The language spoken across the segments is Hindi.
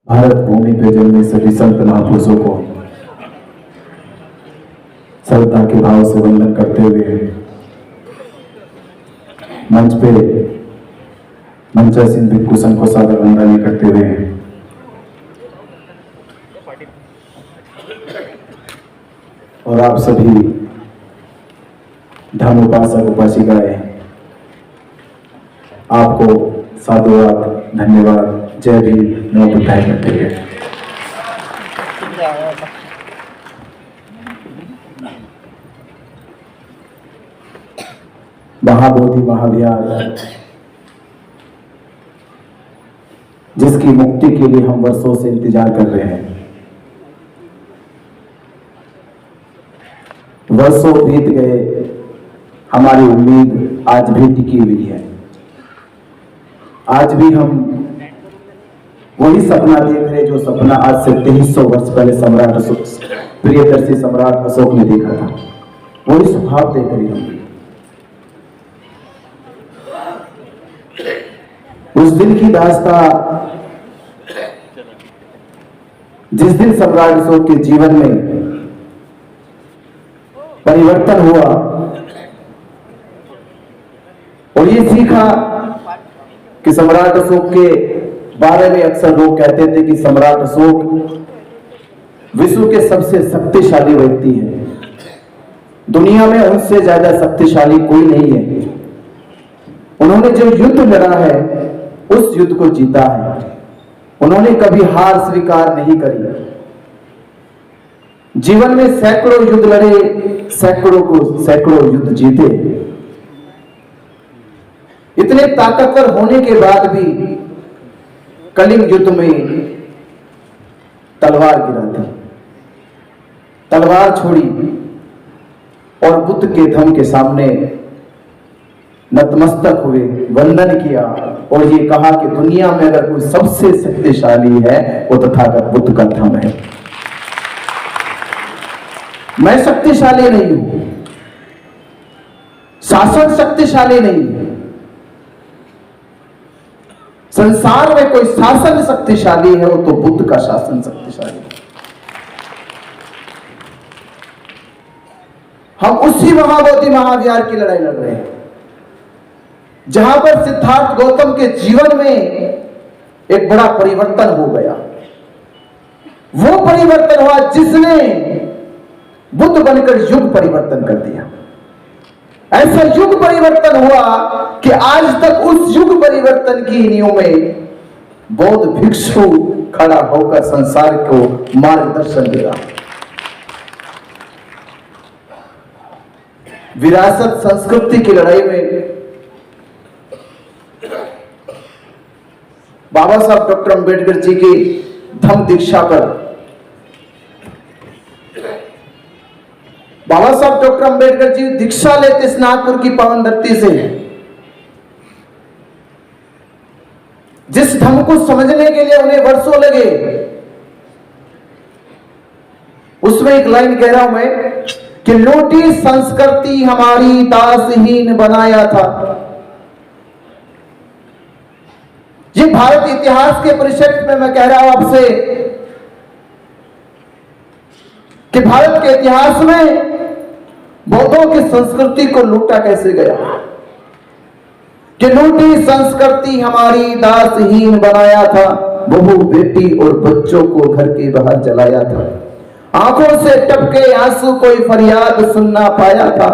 भारत भूमि पे जन्मे सभी संत महापुरुषों को श्रद्धा के भाव से वंदन करते हुए मंच पे मंचासीन भिक्षुसंघ को सादर वंदना करते हुए और आप सभी धर्म उपासक उपासिकाएं आपको साधुवाद, धन्यवाद, जय भीम, नमो बुद्धाय करते हुए महाबोधि महाविहार जिसकी मुक्ति के लिए हम वर्षों से इंतजार कर रहे हैं, वर्षों बीत गए, हमारी उम्मीद आज भी टिकी हुई है। आज भी हम वही सपना देख रहे जो सपना आज से 2300 वर्ष पहले सम्राट अशोक, प्रियदर्शी सम्राट अशोक ने देखा था। वही स्वभाव देख रहे हम। उस दिन की दास्तां, जिस दिन सम्राट अशोक के जीवन में परिवर्तन हुआ और ये सीखा कि सम्राट अशोक के बारे में अक्सर लोग कहते थे कि सम्राट अशोक विश्व के सबसे शक्तिशाली व्यक्ति हैं, दुनिया में उनसे ज्यादा शक्तिशाली कोई नहीं है। उन्होंने जो युद्ध लड़ा है उस युद्ध को जीता है। उन्होंने कभी हार स्वीकार नहीं करी। जीवन में सैकड़ों युद्ध लड़े, सैकड़ों युद्ध जीते। इतने ताकतवर होने के बाद भी कलिंग युद्ध में तलवार गिरा दी, तलवार छोड़ी और बुद्ध के धम्म के सामने नतमस्तक हुए, वंदन किया और ये कहा कि दुनिया में अगर कोई सबसे शक्तिशाली है वो तथागत बुद्ध का धम्म है। मैं शक्तिशाली नहीं हूं, शासन शक्तिशाली नहीं है। संसार में कोई शासन शक्तिशाली है वो तो बुद्ध का शासन शक्तिशाली है। हम उसी महाबोधि महाविहार की लड़ाई लड़ रहे हैं जहां पर सिद्धार्थ गौतम के जीवन में एक बड़ा परिवर्तन हो गया। वो परिवर्तन हुआ जिसने बुद्ध बनकर युग परिवर्तन कर दिया। ऐसा युग परिवर्तन हुआ कि आज तक उस युग परिवर्तन की नींव में बौद्ध भिक्षु खड़ा होकर संसार को मार्गदर्शन दे रहा। विरासत संस्कृति की लड़ाई में बाबा साहब डॉक्टर अंबेडकर जी की धम्म दीक्षा पर बाबा साहब डॉक्टर अंबेडकर जी दीक्षा लेते इस नागपुर की पावन धरती से। जिस धम्म को समझने के लिए उन्हें वर्षों लगे, उसमें एक लाइन कह रहा हूं मैं कि लूटी संस्कृति हमारी दासहीन बनाया था। ये भारत इतिहास के परिषद में मैं कह रहा हूं आपसे कि भारत के इतिहास में बौद्धों की संस्कृति को लूटा कैसे गया, कि लूटी संस्कृति हमारी दासहीन बनाया था। बहू बेटी और बच्चों को घर के बाहर जलाया था। आंखों से टपके आंसू कोई फरियाद सुनना पाया था।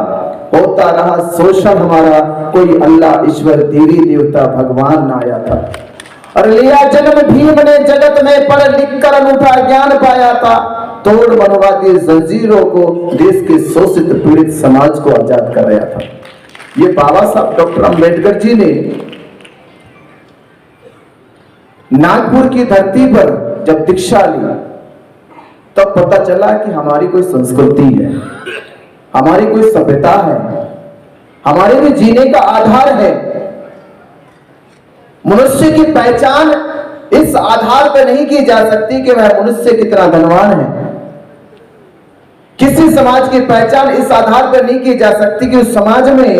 होता रहा शोषण हमारा, कोई अल्लाह ईश्वर देवी देवता भगवान ना आया था। और लिया जन्म भीम ने जगत में पढ़ लिख कर अनूठा ज्ञान पाया था। तोड़ बनवा दी जंजीरों को, देश के शोषित पीड़ित समाज को आजाद कराया था। ये बाबा साहब डॉक्टर अंबेडकर जी ने नागपुर की धरती पर जब दीक्षा ली तब पता चला कि हमारी कोई संस्कृति है, हमारी कोई सभ्यता है, हमारे भी जीने का आधार है। मनुष्य की पहचान इस आधार पर नहीं की जा सकती कि वह मनुष्य कितना धनवान है। किसी समाज की पहचान इस आधार पर नहीं की जा सकती कि उस समाज में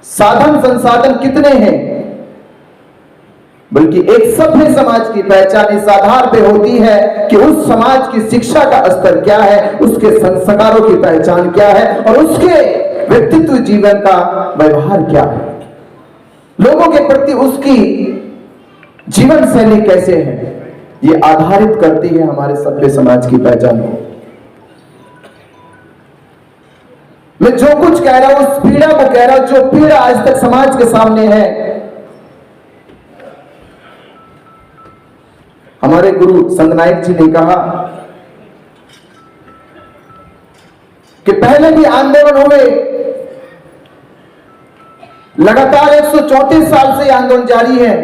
साधन संसाधन कितने हैं। बल्कि एक सभ्य समाज की पहचान इस आधार पे होती है कि उस समाज की शिक्षा का स्तर क्या है, उसके संस्कारों की पहचान क्या है और उसके व्यक्तित्व जीवन का व्यवहार क्या है, लोगों के प्रति उसकी जीवन शैली कैसे है, ये आधारित करती है हमारे सभ्य समाज की पहचान को। मैं जो कुछ कह रहा हूं उस पीड़ा को कह रहा हूं, जो पीड़ा आज तक समाज के सामने है। हमारे गुरु संत नायक जी ने कहा कि पहले भी आंदोलन हुए, लगातार 134 साल से आंदोलन जारी है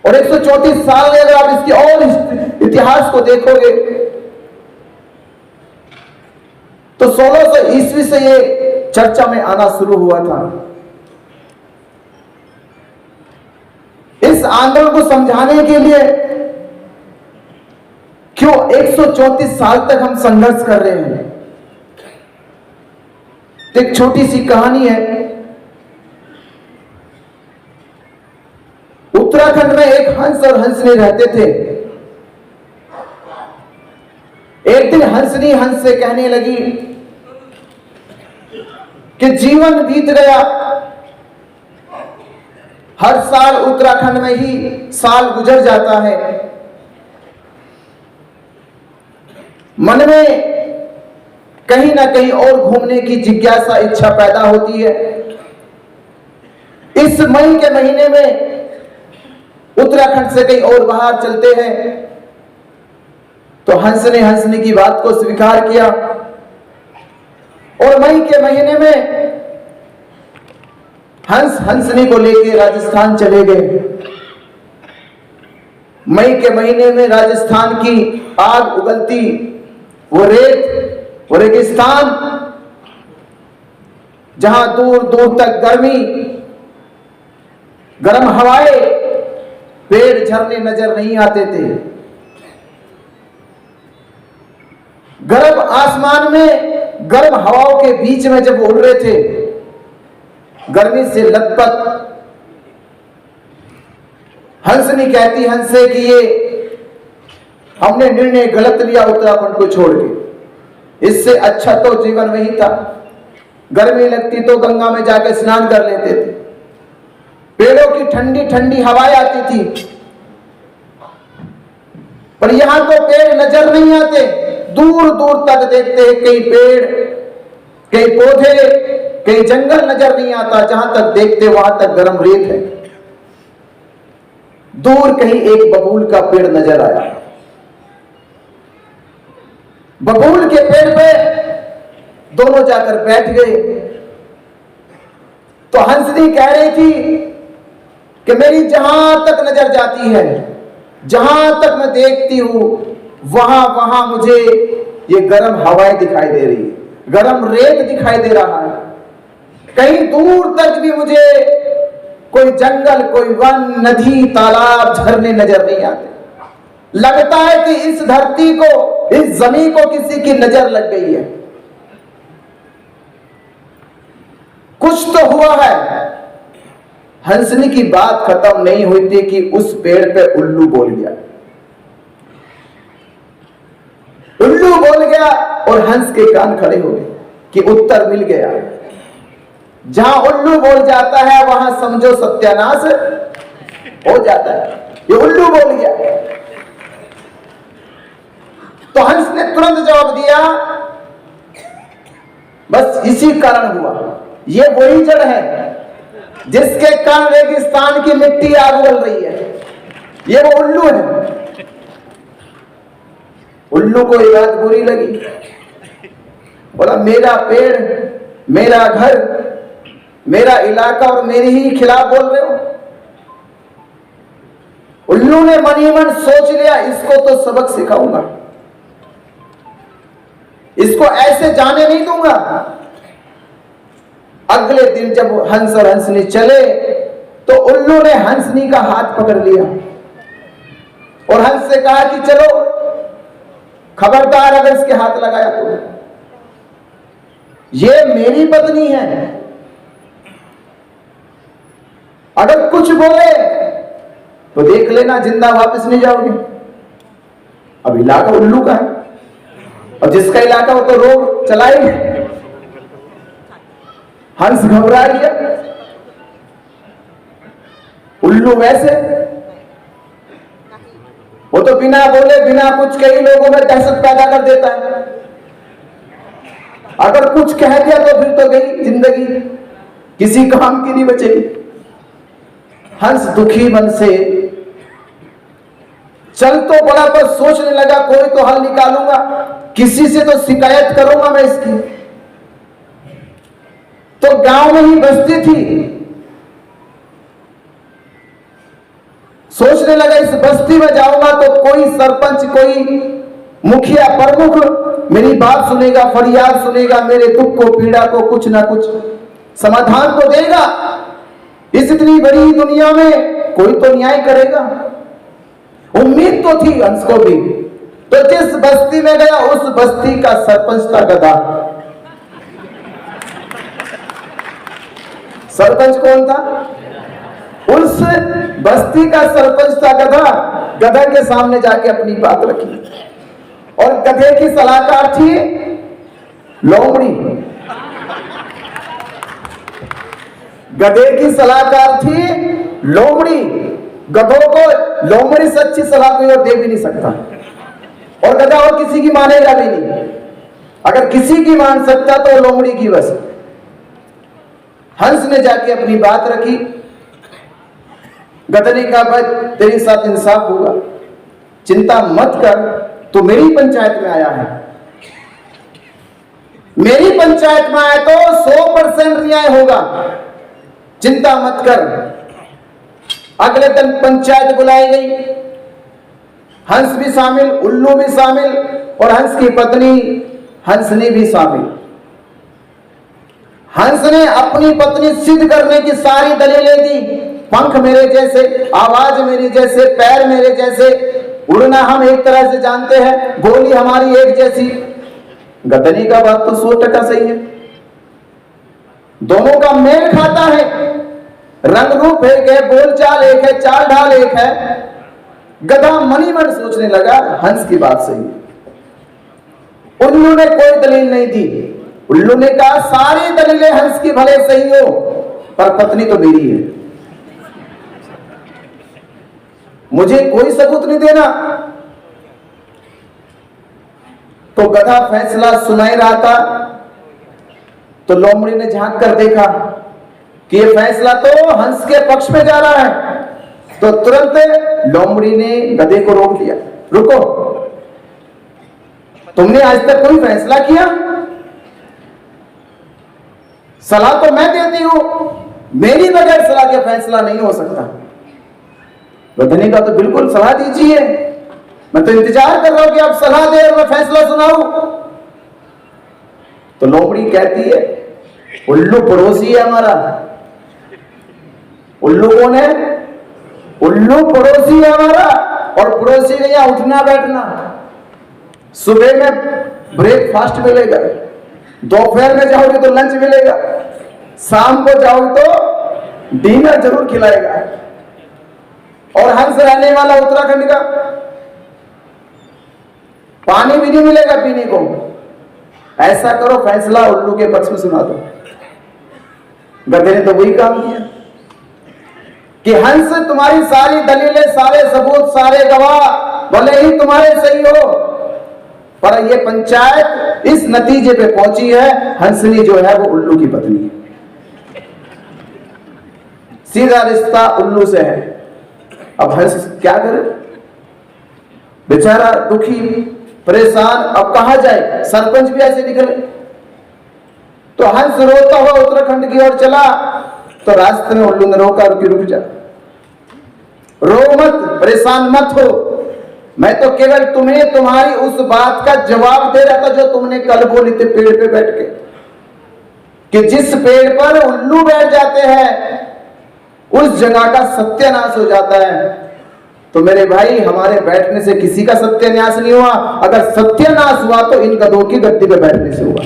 और 134 साल में अगर आप इसकी और इतिहास को देखोगे तो 1600 ईस्वी से ये चर्चा में आना शुरू हुआ था। इस आंदोलन को समझाने के लिए क्यों 134 साल तक हम संघर्ष कर रहे हैं, एक छोटी सी कहानी है। उत्तराखंड में एक हंस और हंसनी रहते थे। एक दिन हंसनी हंस से कहने लगी कि जीवन बीत गया, हर साल उत्तराखंड में ही साल गुजर जाता है, मन में कहीं ना कहीं और घूमने की जिज्ञासा इच्छा पैदा होती है। इस मई के महीने में उत्तराखंड से कहीं और बाहर चलते हैं। तो हंस ने हंसनी की बात को स्वीकार किया और मई के महीने में हंस हंसनी को लेकर राजस्थान चले गए। मई के महीने में राजस्थान की आग उगलती, वो रेत, वो रेगिस्तान, जहां दूर दूर तक गर्मी, गर्म हवाएं, पेड़ झरने नजर नहीं आते थे। गर्म आसमान में गर्म हवाओं के बीच में जब उड़ रहे थे, गर्मी से लथपथ, हंसनी कहती हंस से कि ये हमने निर्णय गलत लिया उत्तराखंड को छोड़ के, इससे अच्छा तो जीवन में ही था। गर्मी लगती तो गंगा में जाकर स्नान कर लेते थे, पेड़ों की ठंडी ठंडी हवाएं आती थी, पर यहां तो पेड़ नजर नहीं आते। दूर दूर तक देखते हैं कई पेड़, कई पौधे, कई जंगल नजर नहीं आता, जहां तक देखते वहां तक गर्म रेत है। दूर कहीं एक बबूल का पेड़ नजर आया। बबूल के पेड़ पे दोनों जाकर बैठ गए। तो हंसनी कह रही थी कि मेरी जहां तक नजर जाती है, जहां तक मैं देखती हूं, वहां वहां मुझे ये गर्म हवाएं दिखाई दे रही है, गर्म रेत दिखाई दे रहा है। कहीं दूर तक भी मुझे कोई जंगल, कोई वन, नदी, तालाब, झरने नजर नहीं आते। लगता है कि इस धरती को, इस जमीन को किसी की नजर लग गई है। कुछ तो हुआ है। हंसनी की बात खत्म नहीं हुई थी कि उस पेड़ पे उल्लू बोल गया। उल्लू बोल गया और हंस के कान खड़े हो गए कि उत्तर मिल गया। जहां उल्लू बोल जाता है वहां समझो सत्यानाश हो जाता है। ये उल्लू बोल गया। तो हंस ने तुरंत जवाब दिया, बस इसी कारण हुआ। ये वही जड़ है जिसके कारण रेगिस्तान की मिट्टी आग उगल रही है। ये वो उल्लू है। उल्लू को ये बात बुरी लगी, बोला मेरा पेड़, मेरा घर, मेरा इलाका और मेरे ही खिलाफ बोल रहे हो। उल्लू ने मन ही मन सोच लिया, इसको तो सबक सिखाऊंगा, इसको ऐसे जाने नहीं दूंगा। अगले दिन जब हंस और हंसनी चले तो उल्लू ने हंसनी का हाथ पकड़ लिया और हंस से कहा कि चलो, खबरदार अगर इसके हाथ लगाया तो, ये मेरी पत्नी है, अगर कुछ बोले तो देख लेना जिंदा वापस नहीं जाओगे। अब इलाका उल्लू का है, और जिसका इलाका हो तो रोग चलाएंगे। हंस घबरा गया, उल्लू वैसे, वो तो बिना बोले बिना कुछ कई लोगों में दहशत पैदा कर देता है। अगर कुछ कह दिया तो फिर तो गई जिंदगी, किसी काम की नहीं बचेगी। हंस दुखी मन से चल तो बड़ा, पर सोचने लगा कोई तो हल निकालूंगा, किसी से तो शिकायत करूंगा मैं इसकी। तो गांव में ही बस्ती थी, सोचने लगा इस बस्ती में जाऊंगा तो कोई सरपंच, कोई मुखिया प्रमुख मेरी बात सुनेगा, फरियाद सुनेगा, मेरे दुख को पीड़ा को कुछ ना कुछ समाधान तो देगा। इस इतनी बड़ी दुनिया में कोई तो न्याय करेगा, उम्मीद तो थी हंस को भी। तो जिस बस्ती में गया उस बस्ती का सरपंच था गधा। सरपंच कौन था? उस बस्ती का सरपंच था गधा। गधा के सामने जाके अपनी बात रखी, और गधे की सलाहकार थी लोमड़ी। गधे की सलाहकार थी लोमड़ी। गधों को लोमड़ी से अच्छी सलाह कोई और दे भी नहीं सकता, और गधा और किसी की मानेगा भी नहीं। अगर किसी की मान सकता तो लोमड़ी की बस। हंस ने जाके अपनी बात रखी। गधे ने कहा भाई तेरे साथ इंसाफ होगा, चिंता मत कर, तो मेरी पंचायत में आया है, मेरी पंचायत में आया तो 100% न्याय होगा, चिंता मत कर। अगले दिन पंचायत बुलाई गई, हंस भी शामिल, उल्लू भी शामिल, और हंस की पत्नी हंसनी भी शामिल। हंस ने अपनी पत्नी सिद्ध करने की सारी दलीलें दी, पंख मेरे जैसे, आवाज मेरी जैसे, पैर मेरे जैसे, उड़ना हम एक तरह से जानते हैं, बोली हमारी एक जैसी। गधनी का बात तो 100% सही है, दोनों का मेल खाता है, रंग रूप एक है, बोलचाल एक है, चाल ढाल एक है। गधा मनी मन सोचने लगा हंस की बात सही है। उल्लू ने कोई दलील नहीं दी। उल्लू ने कहा सारी दलीलें हंस की भले सही हो, पर पत्नी तो मेरी है, मुझे कोई सबूत नहीं देना। तो गधा फैसला सुनाई रहा था, तो लोमड़ी ने झांक कर देखा कि यह फैसला तो हंस के पक्ष में जा रहा है। तो तुरंत लोमड़ी ने गधे को रोक दिया, रुको, तुमने आज तक कोई फैसला किया? सलाह तो मैं देती हूं, मेरी बगैर सलाह के फैसला नहीं हो सकता। गधे का तो बिल्कुल सलाह दीजिए, मैं तो इंतजार कर रहा हूं कि आप सलाह दे और मैं फैसला सुनाऊं। तो लोमड़ी कहती है उल्लू पड़ोसी है हमारा। उल्लू कौन है? उल्लू पड़ोसी है हमारा, और पड़ोसी के यहां उठना बैठना, सुबह में ब्रेकफास्ट मिलेगा, दोपहर में जाओगे तो लंच मिलेगा, शाम को जाओगे तो डिनर जरूर खिलाएगा। और हंस रहने वाला उत्तराखंड का, पानी भी नहीं मिलेगा पीने को। ऐसा करो फैसला उल्लू के पक्ष में सुना दो। गधे ने तो वही काम किया कि हंस तुम्हारी सारी दलीलें, सारे सबूत, सारे गवाह भले ही तुम्हारे सही हो, पर यह पंचायत इस नतीजे पे पहुंची है हंसनी जो है वो उल्लू की पत्नी है, सीधा रिश्ता उल्लू से है। अब हंस क्या करे, बेचारा दुखी परेशान, अब कहा जाए, सरपंच भी ऐसे निकले। तो हंस रोता हुआ उत्तराखंड की ओर चला, तो रास्ते में उल्लू ने रोका, रुक जा, रो मत, परेशान मत हो, मैं तो केवल तुम्हें तुम्हारी उस बात का जवाब दे रहा था जो तुमने कल बोली थी पेड़ पे बैठ के, कि जिस पेड़ पर उल्लू बैठ जाते हैं उस जगह का सत्यानाश हो जाता है। तो मेरे भाई, हमारे बैठने से किसी का सत्यानाश नहीं हुआ, अगर सत्यानाश हुआ तो इन गधों की गद्दी पे बैठने से हुआ।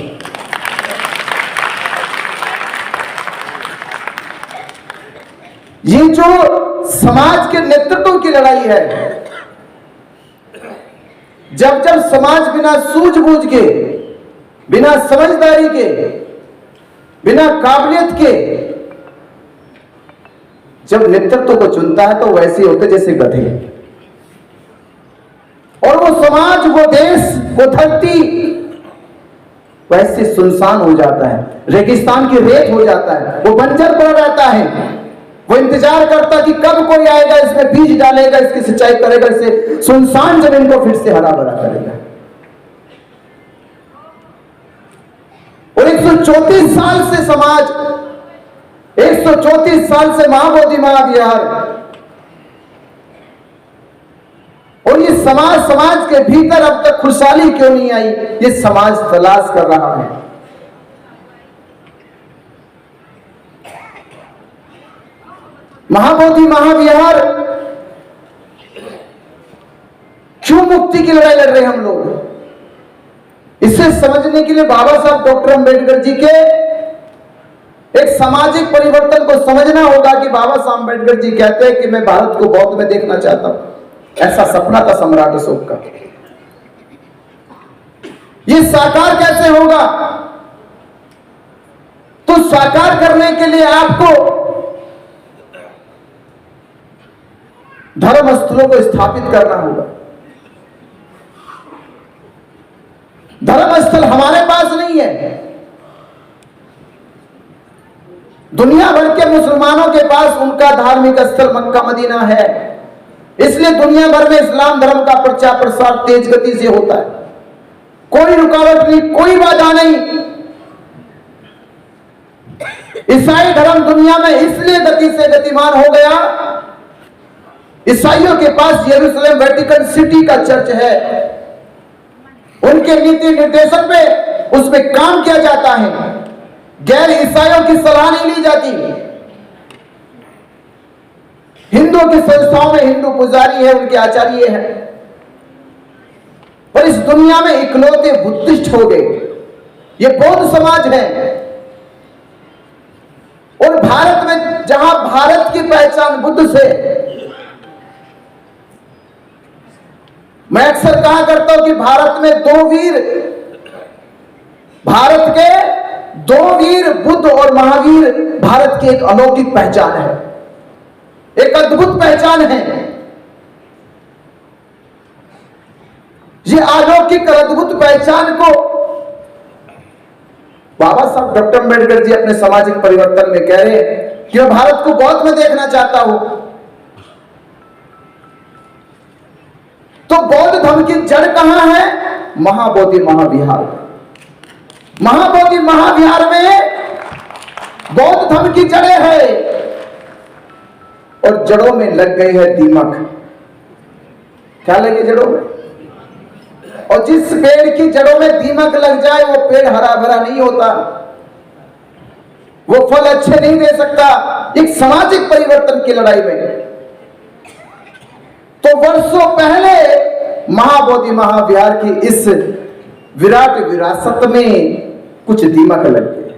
ये जो समाज के नेतृत्व की लड़ाई है, जब जब समाज बिना सूझबूझ के, बिना समझदारी के, बिना काबिलियत के जब नेतृत्व को चुनता है तो वैसे होते जैसे गधे, और वो समाज, वो देश, वो धरती वैसे सुनसान हो जाता है, रेगिस्तान की रेत हो जाता है, वो बंजर पड़ रहता है। वो इंतजार करता कि कब कोई आएगा, इसमें बीज डालेगा, इसकी सिंचाई करेगा, इसे सुनसान जमीन को फिर से हरा भरा करेगा। और 134 साल से समाज, 134 साल से महाबोधि महाविहार, और ये समाज के भीतर अब तक खुशहाली क्यों नहीं आई, ये समाज तलाश कर रहा है। महाबोधि महाविहार क्यों मुक्ति की लड़ाई लड़ रहे हैं हम लोग, इसे समझने के लिए बाबा साहब डॉक्टर अंबेडकर जी के एक सामाजिक परिवर्तन को समझना होगा कि बाबा साहब अंबेडकर जी कहते हैं कि मैं भारत को बौद्ध में देखना चाहता हूं। ऐसा सपना था सम्राट अशोक का। ये साकार कैसे होगा? तो साकार करने के लिए आपको धर्म स्थलों को स्थापित करना होगा। धर्म स्थल हमारे पास नहीं है, दुनिया भर के मुसलमानों के पास उनका धार्मिक स्थल मक्का मदीना है। इसलिए दुनिया भर में इस्लाम धर्म का प्रचार प्रसार तेज गति से होता है, कोई रुकावट नहीं, कोई बाधा नहीं। ईसाई धर्म दुनिया में इसलिए गति से गतिमान हो गया, ईसाइयों के पास यरूशलेम वेटिकन सिटी का चर्च है, उनके नीति निर्देशन पे उसमें काम किया जाता है, गैर ईसाइयों की सलाह नहीं ली जाती। हिंदुओं की संस्थाओं में हिंदू पुजारी है, उनके आचार्य हैं, पर इस दुनिया में इकलौते बुद्धिस्ट हो गए, ये बौद्ध समाज है। और भारत में, जहां भारत की पहचान बुद्ध से, मैं अक्सर कहा करता हूं कि भारत में दो वीर, भारत के दो वीर बुद्ध और महावीर भारत की एक अलौकिक पहचान है, एक अद्भुत पहचान है। ये अलौकिक अद्भुत पहचान को बाबा साहब डॉक्टर अंबेडकर जी अपने सामाजिक परिवर्तन में कह रहे हैं कि मैं भारत को बौद्ध में देखना चाहता हूं। तो बौद्ध धर्म की जड़ कहां है? महाबोधि महाविहार। महाबोधि महाविहार में बौद्ध धर्म की जड़ें है, और जड़ों में लग गई है दीमक। क्या लगे जड़ों में? और जिस पेड़ की जड़ों में दीमक लग जाए वो पेड़ हरा भरा नहीं होता, वो फल अच्छे नहीं दे सकता। एक सामाजिक परिवर्तन की लड़ाई में तो वर्षों पहले महाबोधि महाविहार की इस विराट विरासत में कुछ दीमक लग गई,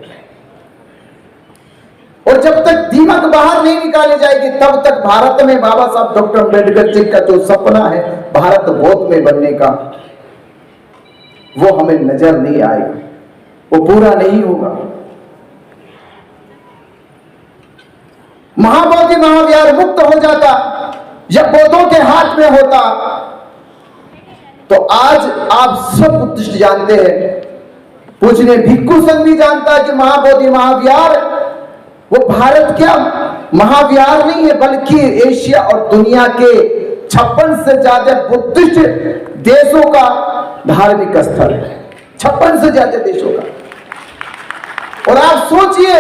और जब तक दीमक बाहर नहीं निकाली जाएगी तब तक भारत में बाबा साहब डॉक्टर अंबेडकर जी का जो सपना है भारत बौद्ध में बनने का, वो हमें नजर नहीं आएगा, वो पूरा नहीं होगा। महाबोधि महाविहार मुक्त हो जाता या बौद्धों के हाथ में होता तो आज आप सब बुद्धिस्ट जानते हैं, पूछने भिक्खु संघ भी जानता है कि महाबोधि महाविहार वो भारत क्या महाविहार नहीं है, बल्कि एशिया और दुनिया के 56 से ज्यादा बुद्धिस्ट देशों का धार्मिक स्थल है, 56 से ज्यादा देशों का। और आप सोचिए,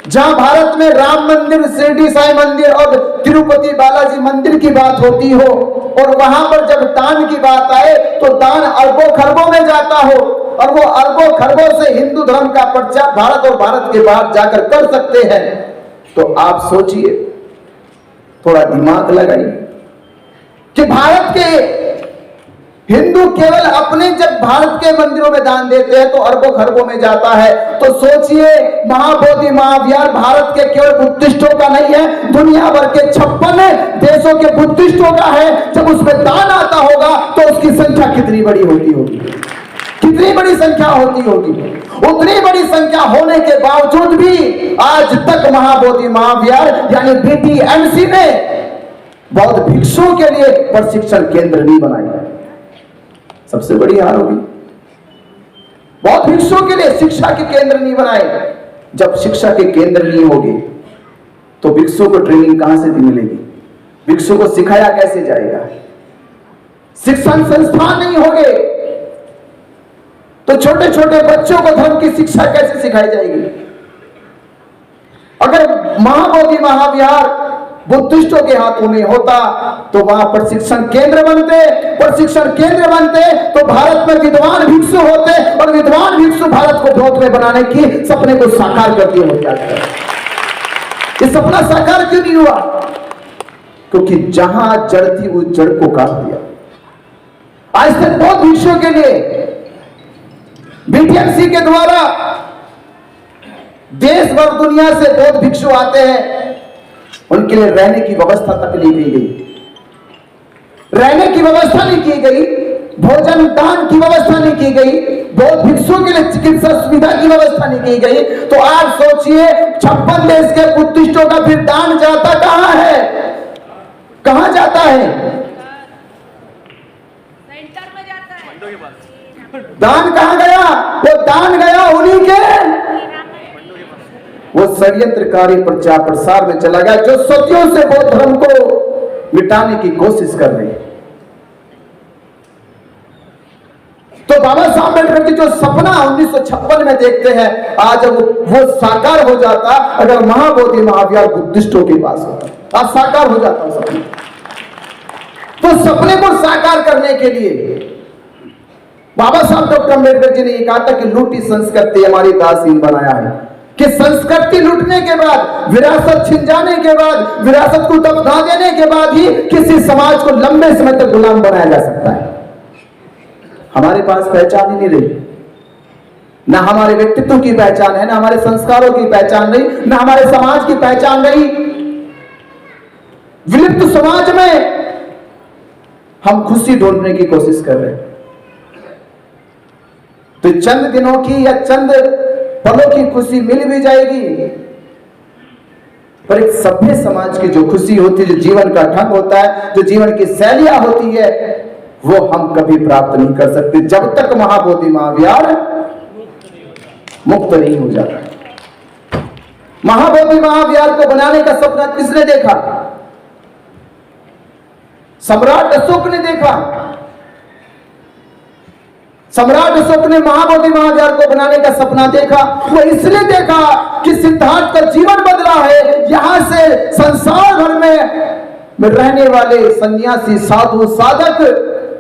जहां भारत में राम मंदिर, शिरडी साईं मंदिर और तिरुपति बालाजी मंदिर की बात होती हो, और वहां पर जब दान की बात आए तो दान अरबों खरबों में जाता हो, और वो अरबों खरबों से हिंदू धर्म का प्रचार भारत और भारत के बाहर जाकर कर सकते हैं, तो आप सोचिए, थोड़ा दिमाग लगाइए कि भारत के हिंदू केवल अपने जब भारत के मंदिरों में दान देते हैं तो अरबों खरबों में जाता है। तो सोचिए, महाबोधि महाविहार भारत के केवल बुद्धिस्टों का नहीं है, दुनिया भर के 56 देशों के बुद्धिस्टों का है। जब उसमें दान आता होगा तो उसकी संख्या कितनी बड़ी होती होगी, कितनी बड़ी संख्या होती होगी। उतनी बड़ी संख्या होने के बावजूद भी आज तक महाबोधि महाविहार यानी बीटीएमसी ने बौद्ध भिक्षुओं के लिए प्रशिक्षण केंद्र नहीं बनाया। सबसे बड़ी हार होगी, बौद्ध भिक्षुओं के लिए शिक्षा के केंद्र नहीं बनाए। जब शिक्षा के केंद्र नहीं होगी तो भिक्षुओं को ट्रेनिंग कहां से मिलेगी, भिक्षुओं को सिखाया कैसे जाएगा, शिक्षण संस्थान नहीं होंगे तो छोटे छोटे बच्चों को धर्म की शिक्षा कैसे सिखाई जाएगी। अगर महाबोधि महाविहार बुद्धिस्टों के हाथों में होता तो वहां प्रशिक्षण केंद्र बनते, प्रशिक्षण केंद्र बनते तो भारत में विद्वान भिक्षु होते और विद्वान भिक्षु भारत को बौद्ध में बनाने की सपने को साकार कर दिए होते। ये सपना साकार क्यों नहीं हुआ? क्योंकि जहां जड़ थी उस जड़ को काट दिया। आज तक बौद्ध भिक्षुओं के लिए बीटीएमसी के द्वारा देश भर दुनिया से बौद्ध भिक्षु आते हैं, उनके लिए रहने की व्यवस्था तक नहीं की गई, रहने की व्यवस्था नहीं की गई, भोजन दान की व्यवस्था नहीं की गई, बौद्ध भिक्षुओं के लिए चिकित्सा सुविधा की व्यवस्था नहीं की गई। तो आज सोचिए 56 देश के बुद्धिस्टों का फिर दान जाता कहां है, कहां जाता है? सेंटर में जाता है। दान कहां गया? वो दान गया उन्हीं के वो षड्यंत्रकारी प्रचार प्रसार में चला गया जो सदियों से बौद्ध धर्म को मिटाने की कोशिश कर रहे हैं। तो बाबा साहब अम्बेडकर जी जो सपना 1956 में देखते हैं, आज वो साकार हो जाता अगर महाबोधि महाविहार बुद्धिस्टों के पास होता, आज साकार हो जाता सपना। तो सपने को साकार करने के लिए बाबा साहब डॉक्टर अम्बेडकर जी ने यह कहा था कि लूटी संस्कृति हमारी दासहीन बनाया है, कि संस्कृति लूटने के बाद, विरासत छिन जाने के बाद, विरासत को दबा देने के बाद ही किसी समाज को लंबे समय तक गुलाम बनाया जा सकता है। हमारे पास पहचान ही नहीं रही, ना हमारे व्यक्तित्व की पहचान है, ना हमारे संस्कारों की पहचान रही, ना हमारे समाज की पहचान रही। विलुप्त समाज में हम खुशी ढूंढने की कोशिश कर रहे हैं। तो चंद दिनों की या चंद पलों की खुशी मिल भी जाएगी, पर एक सभ्य समाज की जो खुशी होती है, जो जीवन का ढंग होता है, जो जीवन की शैलियां होती है, वो हम कभी प्राप्त नहीं कर सकते जब तक महाबोधि महाविहार मुक्त नहीं हो जाता। महाबोधि महाविहार को बनाने का सपना किसने देखा? सम्राट अशोक ने देखा। सम्राट अशोक ने महाबोधि महाविहार को बनाने का सपना देखा। वो इसलिए देखा कि सिद्धार्थ का जीवन बदला है। यहां से संसार भर में रहने वाले सन्यासी साधु साधक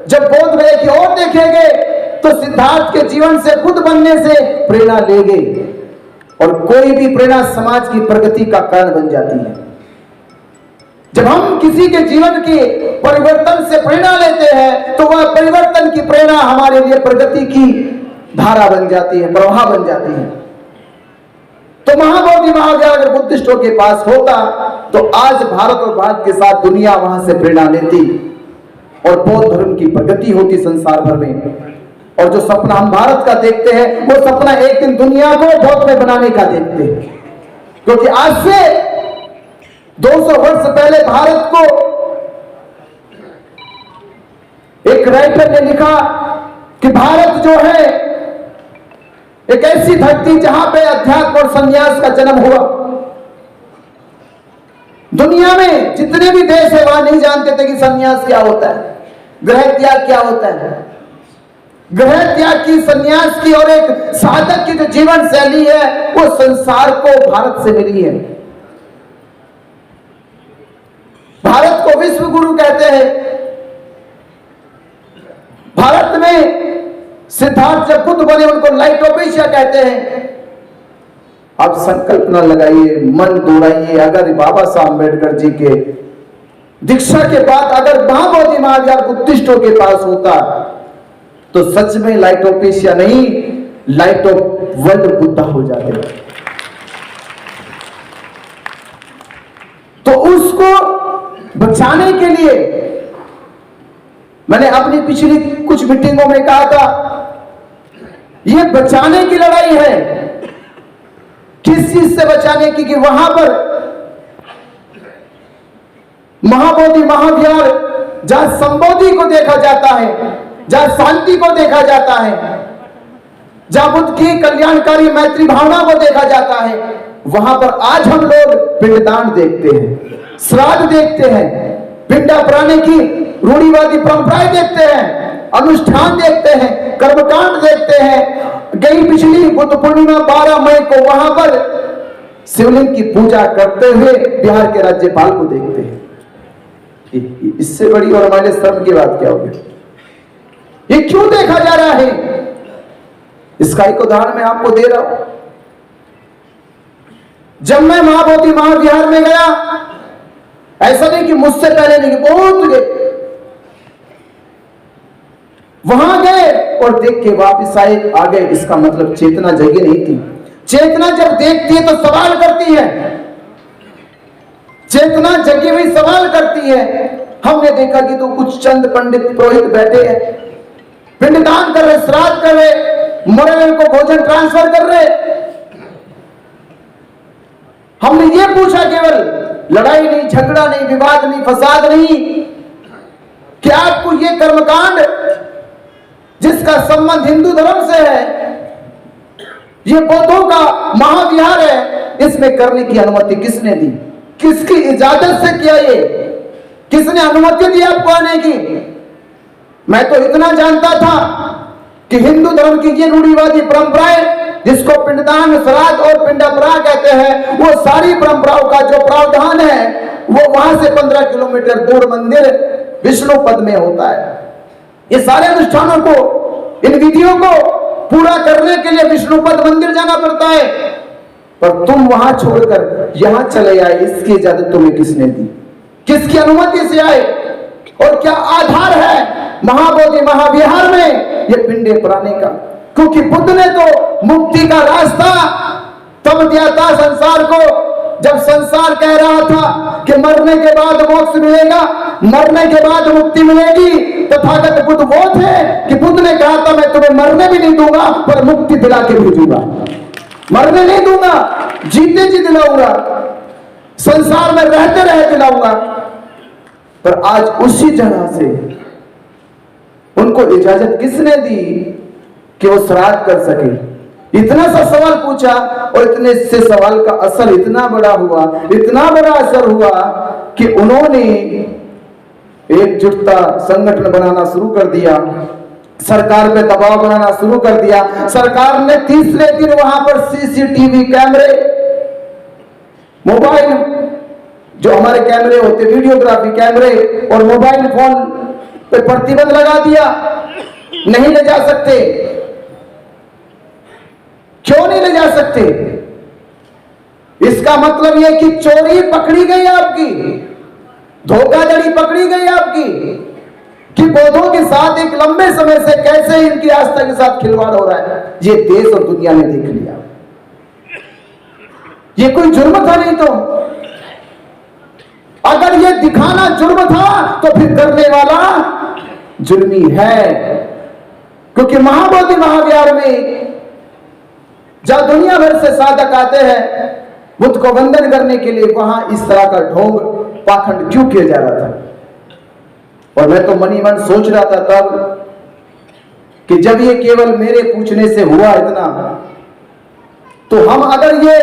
जब बौद्ध गए की ओर देखेंगे तो सिद्धार्थ के जीवन से खुद बनने से प्रेरणा लेंगे, और कोई भी प्रेरणा समाज की प्रगति का कारण बन जाती है। जब हम किसी के जीवन के परिवर्तन से प्रेरणा लेते हैं तो वह परिवर्तन की प्रेरणा हमारे लिए प्रगति की धारा बन जाती है, प्रवाह बन जाती है। तो महाबोधि महाविहार अगर बुद्धिस्टों के पास होता तो आज भारत और भारत के साथ दुनिया वहां से प्रेरणा लेती और बौद्ध धर्म की प्रगति होती संसार भर में। और जो सपना हम भारत का देखते हैं वो सपना एक दिन दुनिया को बौद्ध में बनाने का देखते हैं, क्योंकि आज से 200 वर्ष पहले भारत को एक राइटर ने लिखा कि भारत जो है एक ऐसी धरती जहां पे अध्यात्म और संन्यास का जन्म हुआ। दुनिया में जितने भी देश है वहां नहीं जानते थे कि संन्यास क्या होता है, ग्रह त्याग क्या होता है। ग्रह त्याग की, संन्यास की और एक साधक की जो जीवन शैली है वो संसार को भारत से मिली है। भारत को विश्व गुरु कहते हैं। भारत में सिद्धार्थ जब बुद्ध बने उनको लाइटोपेशिया कहते हैं। अब संकल्प न लगाइए, मन दौड़ाइए, अगर बाबा साहब अम्बेडकर जी के दीक्षा के बाद अगर महाबोधि महाविहार बुद्धिस्टों के पास होता तो सच में लाइट ऑफ एशिया नहीं, लाइट ऑफ वर्ल्ड बुद्धा हो जाते। तो उसको बचाने के लिए मैंने अपनी पिछली कुछ मीटिंगों में कहा था, यह बचाने की लड़ाई है। किस चीज से बचाने की? कि वहां पर महाबोधि महाविहार जहां संबोधि को देखा जाता है, जहां शांति को देखा जाता है, जहां बुद्ध की कल्याणकारी मैत्री भावना को देखा जाता है, वहां पर आज हम लोग पिंडदान देखते हैं, श्राद्ध देखते हैं, पिंडा प्राणी की रूढ़िवादी परंपराएं देखते हैं, अनुष्ठान देखते हैं, कर्मकांड देखते हैं। गई पिछली बुद्ध पूर्णिमा 12 मई को वहां पर शिवलिंग की पूजा करते हुए बिहार के राज्यपाल को देखते हैं। इससे बड़ी और हमारे शर्म की बात क्या होगी? ये क्यों देखा जा रहा है? इसका एक उदाहरण मैं आपको दे रहा हूं। जब मैं महाबोधि महाविहार में गया, ऐसा नहीं कि मुझसे पहले नहीं, बहुत गए, वहां गए और देख के वापस आए आ गए, इसका मतलब चेतना जगी नहीं थी। चेतना जब देखती है तो सवाल करती है, चेतना जगी हुई सवाल करती है। हमने देखा कि तो कुछ चंद पंडित पुरोहित बैठे हैं, पिंडदान कर रहे, श्राद्ध कर रहे, मरे हुए को भोजन ट्रांसफर कर रहे। हमने ये पूछा, केवल लड़ाई नहीं, झगड़ा नहीं, विवाद नहीं, फसाद नहीं, कि आपको ये कर्मकांड जिसका संबंध हिंदू धर्म से है, ये बौद्धों का महाविहार है, इसमें करने की अनुमति किसने दी? किसकी इजाजत से किया? ये किसने अनुमति दी आपको आने की? मैं तो इतना जानता था कि हिंदू धर्म की ये रूढ़िवादी परंपराएं, जिसको पिंडदान, श्राद्ध और पिंडापरा कहते हैं, वो सारी परंपराओं का जो प्रावधान है वो वहां से 15 किलोमीटर दूर मंदिर विष्णुपद में होता है। ये सारे अनुष्ठानों को, इन विधियों को पूरा करने के लिए विष्णुपद मंदिर जाना पड़ता है। पर तुम वहां छोड़कर यहां चले आए, इसकी इजाजत तुम्हें किसने दी? किसकी अनुमति से आए? और क्या आधार है महाबोधि महाविहार में ये पिंडे पुराने का? क्योंकि बुद्ध ने तो मुक्ति का रास्ता तब दिया था संसार को, जब संसार कह रहा था कि मरने के बाद मोक्ष मिलेगा, मरने के बाद मुक्ति मिलेगी। तथागत बुद्ध वो थे कि बुद्ध ने कहा था, मैं तुम्हें मरने भी नहीं दूंगा पर मुक्ति दिला के भेजूंगा। मरने नहीं दूंगा, जीते जी दिलाऊंगा, संसार में रहते रहे दिलाऊंगा। पर आज उसी जगह से उनको इजाजत किसने दी कि वो श्राद्ध कर सके? इतना सा सवाल पूछा और इतने से सवाल का असर इतना बड़ा हुआ, इतना बड़ा असर हुआ कि उन्होंने एकजुटता संगठन बनाना शुरू कर दिया, सरकार पे दबाव बनाना शुरू कर दिया। सरकार ने तीसरे दिन वहां पर सीसीटीवी कैमरे, मोबाइल जो हमारे कैमरे होते, वीडियोग्राफी कैमरे और मोबाइल फोन पे प्रतिबंध लगा दिया, नहीं ले जा सकते। क्यों नहीं ले जा सकते? इसका मतलब यह कि चोरी पकड़ी गई आपकी, धोखाधड़ी पकड़ी गई आपकी, कि बौद्धों के साथ एक लंबे समय से कैसे इनकी आस्था के साथ खिलवाड़ हो रहा है। ये देश और दुनिया ने देख लिया। ये कोई जुर्म था नहीं? तो अगर ये दिखाना जुर्म था तो फिर करने वाला जुर्मी है। क्योंकि महाबोधि महाविहार में जब दुनिया भर से साधक आते हैं बुद्ध को वंदन करने के लिए, वहां इस तरह का ढोंग पाखंड क्यों किया जा रहा था? और मैं तो मनी मन सोच रहा था तब कि जब ये केवल मेरे पूछने से हुआ इतना, तो हम अगर ये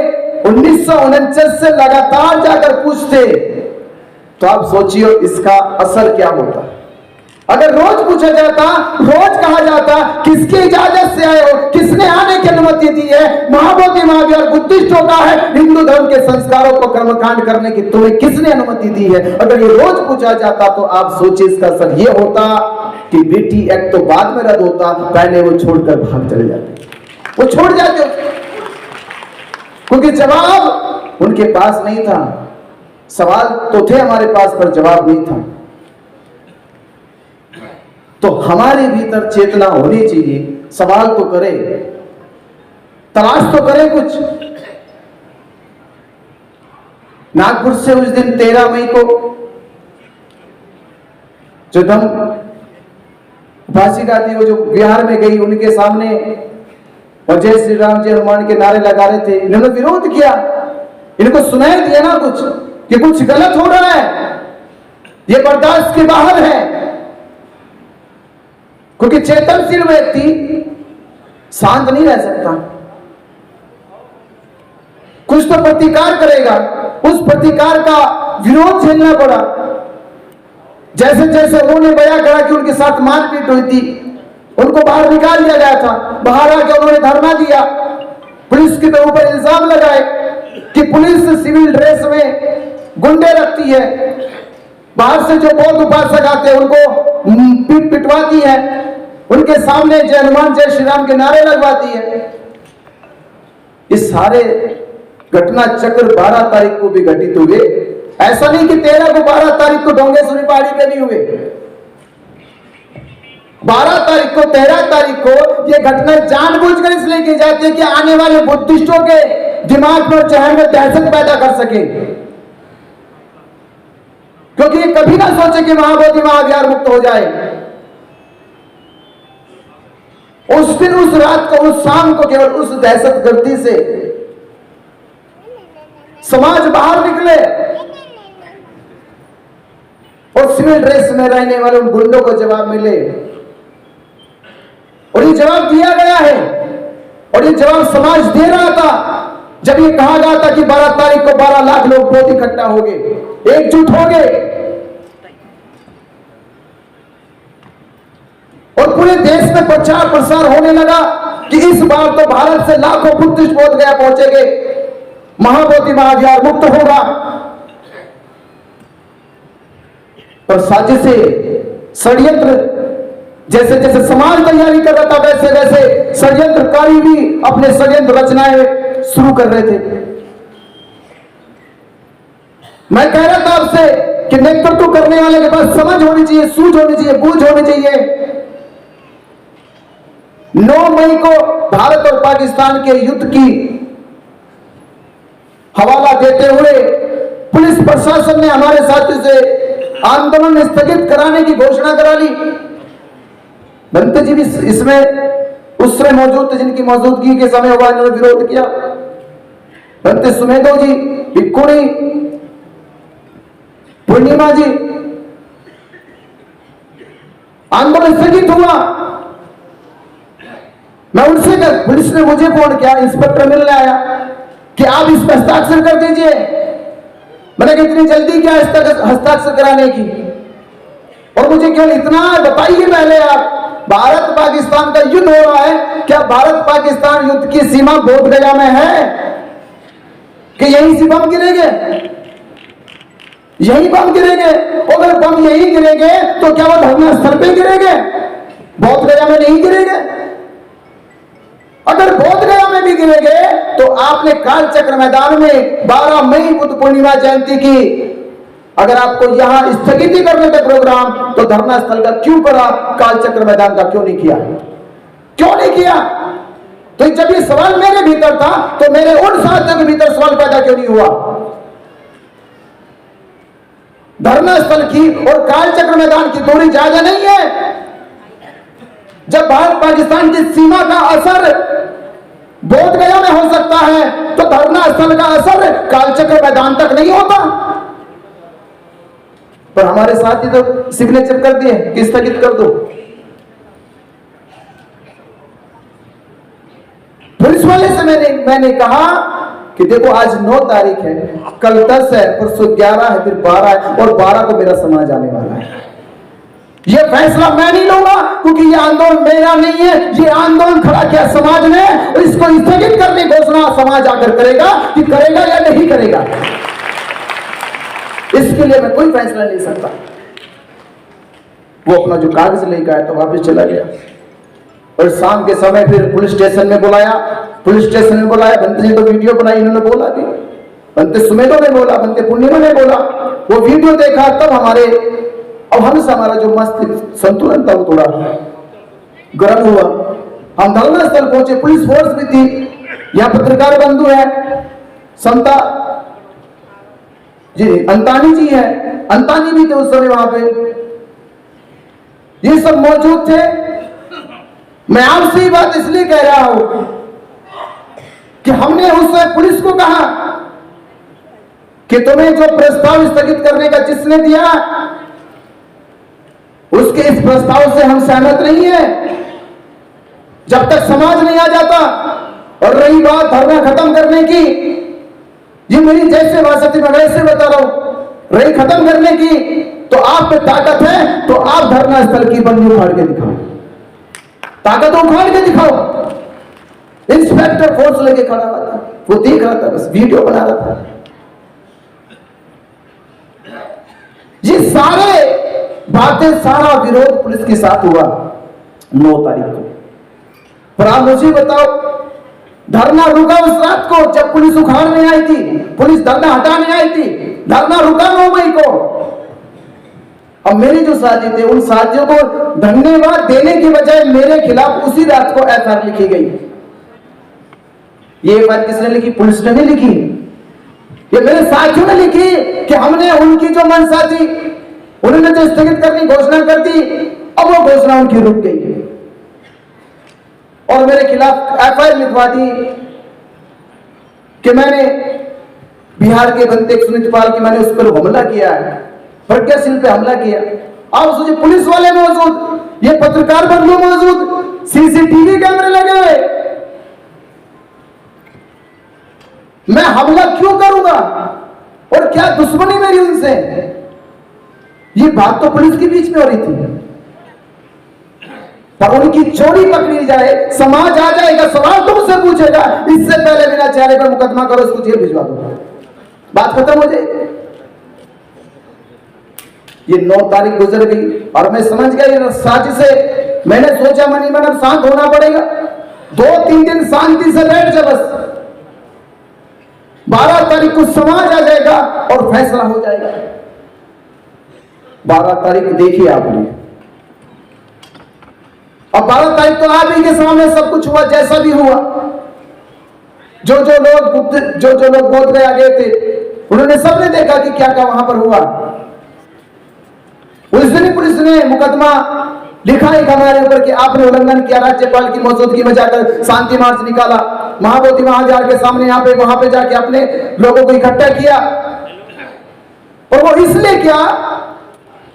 1949 से लगातार जाकर पूछते तो आप सोचिए इसका असर क्या होता। अगर रोज पूछा जाता, रोज कहा जाता किसकी इजाजत से आए हो, किसने आने की अनुमति दी है, महाबोधि महाविहार बुद्धिस्टों का है, हिंदू धर्म के संस्कारों को कर्मकांड करने की तुम्हें किसने अनुमति दी है, अगर ये रोज पूछा जाता तो आप सोचिए इसका असर ये होता कि बेटी एक्ट तो बाद में रद्द होता, पहले वो छोड़कर भाग चले जाते, वो छोड़ जाते, क्योंकि जवाब उनके पास नहीं था। सवाल तो थे हमारे पास पर जवाब नहीं था। तो हमारे भीतर चेतना होनी चाहिए, सवाल तो करे, तलाश तो करे कुछ। नागपुर से उस दिन 13 मई को जो दम उपासिका थी वो जो बिहार में गई, उनके सामने और जय श्री राम जय हनुमान के नारे लगा रहे थे, इन्होंने विरोध किया। इनको सुनाई दिया ना कुछ कि कुछ गलत हो रहा है, ये बर्दाश्त के बाहर है। क्योंकि चेतनशील व्यक्ति शांत नहीं रह सकता, कुछ तो प्रतिकार करेगा। उस प्रतिकार का विरोध झेलना पड़ा। जैसे जैसे उन्होंने बयां करा कि उनके साथ मारपीट हुई थी, उनको बाहर निकाल दिया गया था। बाहर आके उन्होंने धरना दिया, पुलिस के ऊपर इल्जाम लगाए कि पुलिस सिविल ड्रेस में गुंडे रखती है, बाहर से जो बौद्ध उपासक आते हैं उनको पिटवाती है, उनके सामने जय हनुमान जय श्री राम के नारे लगवाती है। इस सारे घटना चक्र 12 तारीख को भी घटित हुए। ऐसा नहीं कि 13 को 12 तारीख को डोंगेश्वरी पहाड़ी पे भी हुए। 12 तारीख को 13 तारीख को ये घटना जानबूझकर इसलिए की जाती है कि आने वाले बुद्धिस्टों के दिमाग में जहन में दहशत पैदा कर सके, क्योंकि ये कभी ना सोचे कि महाबोधि महाविहार मुक्त हो जाए। उस दिन उस रात को उस शाम को केवल उस दहशतगर्दी से समाज बाहर निकले और सिविल ड्रेस में रहने वाले उन गुंडों को जवाब मिले। और ये जवाब दिया गया है, और ये जवाब समाज दे रहा था जब ये कहा गया था कि 12 तारीख को 12 लाख लोग बहुत इकट्ठा हो गए, एकजुट हो गए। और पूरे देश में प्रचार प्रसार होने लगा कि इस बार तो भारत से लाखों बुद्धिस्ट बोध गया पहुंचेंगे, महाबोधि महाविहार मुक्त होगा। और साजिशें, षड्यंत्र, जैसे जैसे समाज तैयारी कर रहा था वैसे वैसे षड्यंत्रकारी भी अपने षड्यंत्र रचनाएं शुरू कर रहे थे। मैं कह रहा था आपसे कि नेतृत्व करने वाले के पास समझ होनी चाहिए, सूझ होनी चाहिए, बूझ होनी चाहिए। 9 मई को भारत और पाकिस्तान के युद्ध की हवाला देते हुए पुलिस प्रशासन ने हमारे साथियों से आंदोलन स्थगित कराने की घोषणा करा ली। बंते जी भी इसमें उस समय मौजूद थे, जिनकी मौजूदगी के समय हुआ इन्होंने विरोध किया। बंते सुमेधो जी, भिक्खुनी, पूर्णिमा जी, आंदोलन स्थगित हुआ। मैं उनसे पुलिस ने मुझे फोन किया, इंस्पेक्टर मिलने आया कि आप इस पर हस्ताक्षर कर दीजिए। मैंने कहा इतनी जल्दी क्या हस्ताक्षर कराने की, और मुझे केवल इतना बताइए पहले आप, भारत पाकिस्तान का युद्ध हो रहा है, क्या भारत पाकिस्तान युद्ध की सीमा बोध गया में है कि यहीं से बम गिरेंगे, यही बम गिरेंगे? अगर बम यही गिरेंगे तो क्या वो धरना स्थल पे गिरेंगे, बोध गया में नहीं गिरेंगे? अगर बोध गया में भी गिरेंगे तो आपने कालचक्र मैदान में 12 मई बुद्ध पूर्णिमा जयंती की, अगर आपको यहां स्थगित करने थे प्रोग्राम, तो धरना स्थल का क्यों करा, कालचक्र मैदान का क्यों नहीं किया? क्यों नहीं किया? तो जब ये सवाल मेरे भीतर था तो मेरे उन साथियों के भीतर सवाल पैदा क्यों नहीं हुआ? धरना स्थल की और कालचक्र मैदान की दूरी ज्यादा नहीं है। जब भारत पाकिस्तान की सीमा का असर बोध गया में हो सकता है, तो धरना स्थल का असर कालचक्र मैदान तक नहीं होता। पर हमारे साथ ही तो सिग्नेचर कर दिए कि स्थगित कर दो। पुलिस वाले से मैंने कहा कि देखो आज 9 तारीख है, कल 10 है, परसों 11 है, फिर 12 है, और 12 को मेरा समाज आने वाला है। ये फैसला मैं नहीं लूंगा, क्योंकि ये आंदोलन मेरा नहीं है, ये आंदोलन खड़ा किया समाज ने, और इसको स्थगित करने की घोषणा समाज आकर करेगा कि करेगा या नहीं करेगा। इसके लिए मैं कोई फैसला नहीं सकता। वो अपना जो कागज लेकर आया तो वापस चला गया, और शाम के समय फिर पुलिस स्टेशन में बुलाया, बंत जी तो वीडियो बनाई, इन्होंने बोला भी, बनते सुमेधो ने बोला, बनते पूर्णिमा ने बोला, वो वीडियो देखा तब हमारे अब हमसे हमारा जो मस्त संतुलन था वो थोड़ा गर्म हुआ। हम धरना स्थल पहुंचे, पुलिस फोर्स भी थी, यहाँ पत्रकार बंधु है, समता जी अंतानी जी है, अंतानी भी थे उस समय वहां पे, ये सब मौजूद थे। मैं आपसे ये बात इसलिए कह रहा हूं कि हमने उस समय पुलिस को कहा कि तुम्हें जो प्रस्ताव स्थगित करने का जिसने दिया उसके इस प्रस्ताव से हम सहमत नहीं है, जब तक समाज नहीं आ जाता। और रही बात धरना खत्म करने की, ये मेरी जैसे भाषा थी मैं वैसे बता रहा हूं, रही खत्म करने की तो आप पे ताकत है तो आप धरना स्थल की बंदी उखाड़ के दिखाओ, ताकत उखाड़ के दिखाओ। इंस्पेक्टर फोर्स लेके खड़ा हुआ था, वो देख रहा था, बस वीडियो बना रहा था। ये सारे बातें, सारा विरोध पुलिस के साथ हुआ 9 तारीख को। पर आप मुझे बताओ, धरना रुका उस रात को जब पुलिस उखाड़ने आई थी, पुलिस धरना हटाने आई थी, धरना रुका 9 मई को। अब मेरे जो साथी थे उन साथियों को धन्यवाद देने के बजाय मेरे खिलाफ उसी रात को एफआईआर लिखी गई। ये एफआईआर किसने लिखी? पुलिस ने नहीं लिखी, ये मेरे साथियों ने लिखी कि हमने उनकी जो मंशा थी, उन्होंने जो स्थगित करने की घोषणा कर दी, अब वो घोषणा उनकी रुक गई और मेरे खिलाफ एफआईआर लिखवा दी कि मैंने बिहार के बनते सुनीत पाल की मैंने उस पर हमला किया है, प्रज्ञाशील पे हमला किया। आप सोचिए, पुलिस वाले मौजूद, ये पत्रकार बंधु मौजूद, सीसीटीवी कैमरे लगे हुए, मैं हमला क्यों करूंगा और क्या दुश्मनी मेरी उनसे? ये बात तो पुलिस के बीच में हो रही थी, पर उनकी चोरी पकड़ी जाए, समाज आ जाएगा, सवाल तुमसे पूछेगा, इससे पहले बिना चेहरे पर मुकदमा करो, इसको जेल भिजवा दो, बात खत्म हो जाएगी। ये 9 तारीख गुजर गई और मैं समझ गया ये साजिश है। मैंने सोचा मन ही मन अब शांत होना पड़ेगा, 2-3 दिन शांति से बैठ जा, बस 12 तारीख को समाज आ जाएगा और फैसला हो जाएगा। 12 तारीख देखिए आपने, अब 12 तारीख तो आप ही के सामने सब कुछ हुआ, जैसा भी हुआ। जो लोग बोध गया गए थे उन्होंने सबने देखा कि क्या क्या वहां पर हुआ। उस दिन पुलिस ने मुकदमा लिखा है हमारे ऊपर कि आपने उल्लंघन किया, राज्यपाल की मौजूदगी में जाकर शांति मार्च निकाला, महाबोधि महाविहार के सामने वहां पे जाके अपने लोगों को इकट्ठा किया। और वो इसलिए किया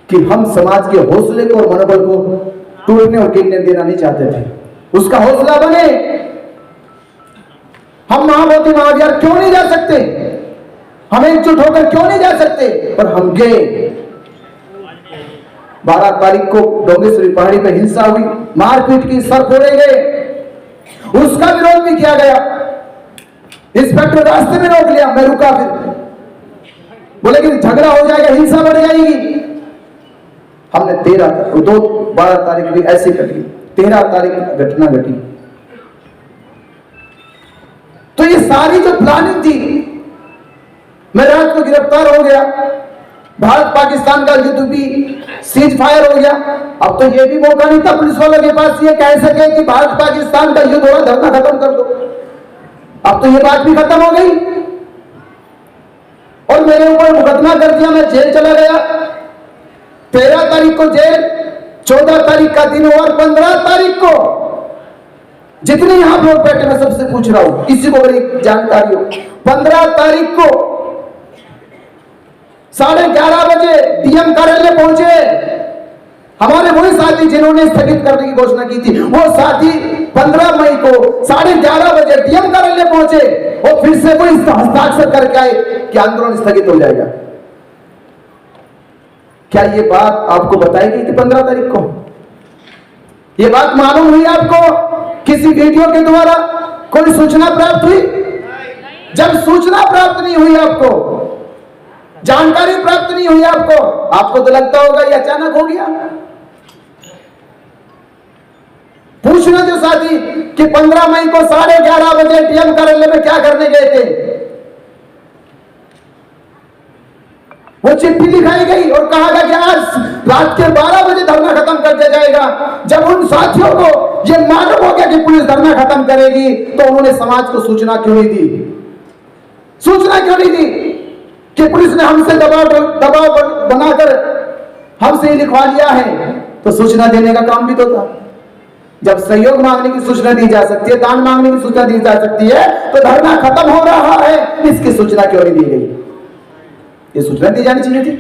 कि हम समाज के हौसले को और मनोबल को टूटने और गिरने देना नहीं चाहते थे, उसका हौसला बने। हम महाबोधि महाविहार क्यों नहीं जा सकते, हम एकजुट होकर क्यों नहीं जा सकते? पर हम गए। 12 तारीख को डोंगेश्वरी पहाड़ी पर हिंसा हुई, मारपीट की, सर फोड़े गए, उसका विरोध भी किया गया। इंस्पेक्टर रास्ते में रोक लिया, मैं रुका, फिर बोले कि झगड़ा हो जाएगा, हिंसा बढ़ जाएगी। हमने 12 तारीख भी ऐसी घटी, 13 तारीख घटना घटी। तो ये सारी जो प्लानिंग थी, मैं रात को गिरफ्तार हो गया, भारत पाकिस्तान का युद्ध भी सीज फायर हो गया। अब तो ये भी मौका नहीं था पुलिस वालों के पास ये कह सके कि भारत पाकिस्तान का युद्ध हो, धरना खत्म कर दो। अब तो ये बात भी खत्म हो गई और मेरे ऊपर मुकदमा कर दिया, मैं जेल चला गया। 13 तारीख को जेल, 14 तारीख का दिन और 15 तारीख को, जितने यहां लोग बैठे मैं सबसे पूछ रहा हूं, किसी को बड़ी जानकारी हो, 15 तारीख को 11:30 बजे डीएम कार्यालय पहुंचे हमारे वही साथी जिन्होंने स्थगित करने की घोषणा की थी। वो साथी 15 मई को 11:30 बजे डीएम कार्यालय पहुंचे और फिर से वो हस्ताक्षर करके आए कि आंदोलन स्थगित हो जाएगा। क्या ये बात आपको बताई गई थी 15 तारीख को? ये बात मालूम हुई आपको किसी वीडियो के द्वारा? कोई सूचना प्राप्त हुई? जब सूचना प्राप्त नहीं हुई, आपको जानकारी प्राप्त नहीं हुई, आपको तो लगता होगा ये अचानक हो गया। पूछना जो साथी कि 15 मई को 11:30 बजे डीएम कार्यालय में क्या करने गए थे? वो चिट्ठी लिखाई गई और कहा गया कि आज रात के 12 बजे धरना खत्म कर दिया जाएगा। जब उन साथियों को ये मालूम हो गया कि पुलिस धरना खत्म करेगी, तो उन्होंने समाज को सूचना क्यों नहीं दी? सूचना क्यों नहीं दी कि पुलिस ने हमसे दबाव बनाकर हमसे ही लिखवा लिया है? तो सूचना देने का काम भी तो था। जब सहयोग मांगने की सूचना दी जा सकती है, दान मांगने की सूचना दी जा सकती है, तो धरना खत्म हो रहा है, इसकी सूचना क्यों नहीं दी गई? ये सूचना दी जानी चाहिए थी।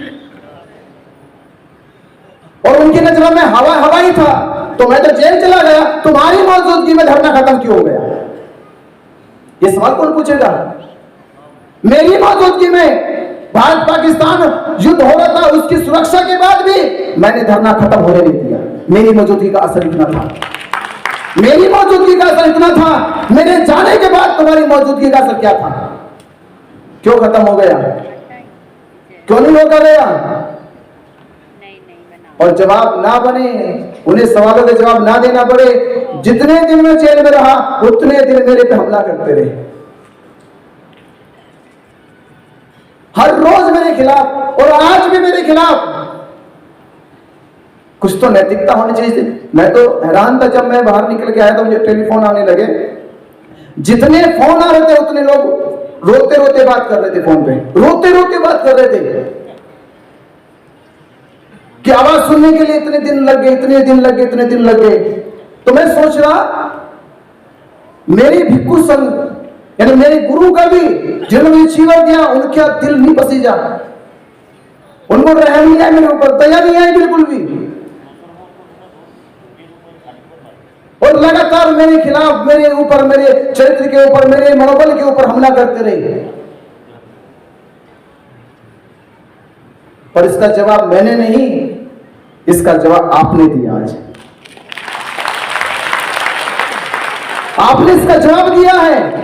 और उनकी नजरों में हवा ही था, तो मैं तो जेल चला गया, तुम्हारी मौजूदगी में धरना खत्म क्यों हो गया? ये सवाल कौन पूछेगा? मेरी मौजूदगी में भारत पाकिस्तान युद्ध हो रहा था, उसकी सुरक्षा के बाद भी मैंने धरना खत्म होने नहीं दिया। मेरी मौजूदगी का असर इतना था, मेरी मौजूदगी का असर इतना था। मेरे जाने के बाद तुम्हारी मौजूदगी का असर क्या था? क्यों खत्म हो गया? क्यों नहीं रोका गया? और जवाब ना बने, उन्हें सवालों के जवाब ना देना पड़े। जितने दिन मैं जेल में रहा, उतने दिन मेरे पे हमला करते रहे, हर रोज मेरे खिलाफ, और आज भी मेरे खिलाफ। कुछ तो नैतिकता होनी चाहिए। मैं तो हैरान था, जब मैं बाहर निकल के आया तो मुझे टेलीफोन आने लगे। जितने फोन आ रहे थे, उतने लोग रोते रोते बात कर रहे थे, फोन पे रोते रोते बात कर रहे थे कि आवाज सुनने के लिए इतने दिन लग गए, इतने दिन लग गए, इतने दिन लग गए। तो मैं सोच रहा, मेरी भिक्खु संघ यानी मेरे गुरु का भी जिन्होंने जीवन दिया, उनका दिल नहीं पसीजा, उनको रहम नहीं आया मेरे ऊपर, दया नहीं आई बिल्कुल भी, और लगातार मेरे खिलाफ, मेरे ऊपर, मेरे चरित्र के ऊपर, मेरे मनोबल के ऊपर हमला करते रहे। पर इसका जवाब मैंने नहीं, इसका जवाब आपने दिया। आज आपने इसका जवाब दिया है।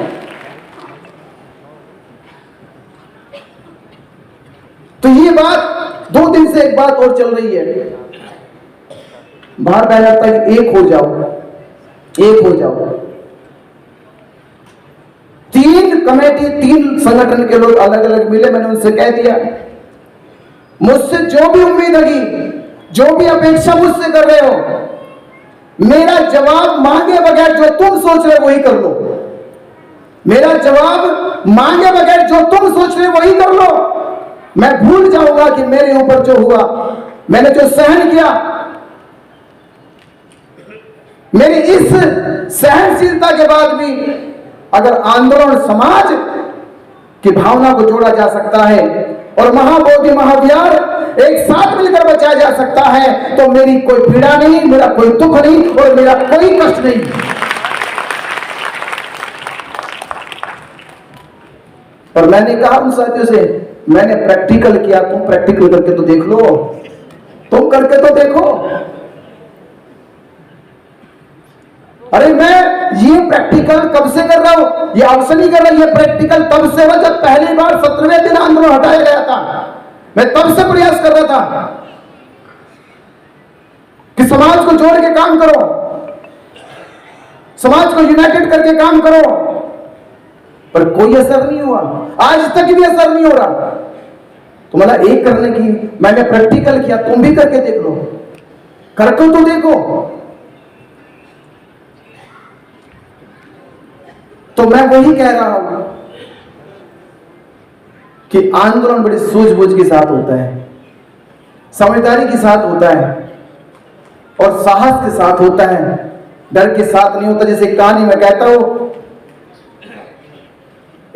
तो ये बात 2 दिन से एक बात और चल रही है, बाहर कहा जाता है कि एक हो जाओ, एक हो जाओ। 3 कमेटी, 3 संगठन के लोग अलग अलग मिले, मैंने उनसे कह दिया, मुझसे जो भी उम्मीद लगी, जो भी अपेक्षा मुझसे कर रहे हो, मेरा जवाब मांगे बगैर जो तुम सोच रहे हो वही कर लो। मेरा जवाब मांगे बगैर जो तुम सोच रहे हो वही कर लो। मैं भूल जाऊंगा कि मेरे ऊपर जो हुआ, मैंने जो सहन किया, मेरी इस सहनशीलता के बाद भी अगर आंदोलन समाज की भावना को जोड़ा जा सकता है और महाबोधि महाविहार एक साथ मिलकर बचाया जा सकता है, तो मेरी कोई पीड़ा नहीं, मेरा कोई दुख नहीं और मेरा कोई कष्ट नहीं। और मैंने कहा उन साथियों से, मैंने प्रैक्टिकल किया, तुम प्रैक्टिकल करके तो देख लो, तुम करके तो देखो। अरे मैं ये प्रैक्टिकल कब से कर रहा हूं, ये अब से नहीं कर रहा, ये प्रैक्टिकल तब से हुआ जब पहली बार 17वें दिन आंदोलन हटाया गया था। मैं तब से प्रयास कर रहा था कि समाज को जोड़ के काम करो, समाज को यूनाइटेड करके काम करो, पर कोई असर नहीं हुआ, आज तक भी असर नहीं हो रहा। तुम्हारा एक करने की, मैंने प्रैक्टिकल किया, तुम भी करके देख लो, करके तो देखो। तो मैं वही कह रहा हूं कि आंदोलन बड़ी सूझबूझ के साथ होता है, समझदारी के साथ होता है और साहस के साथ होता है, डर के साथ नहीं होता। जैसे कहानी में कहता हूं,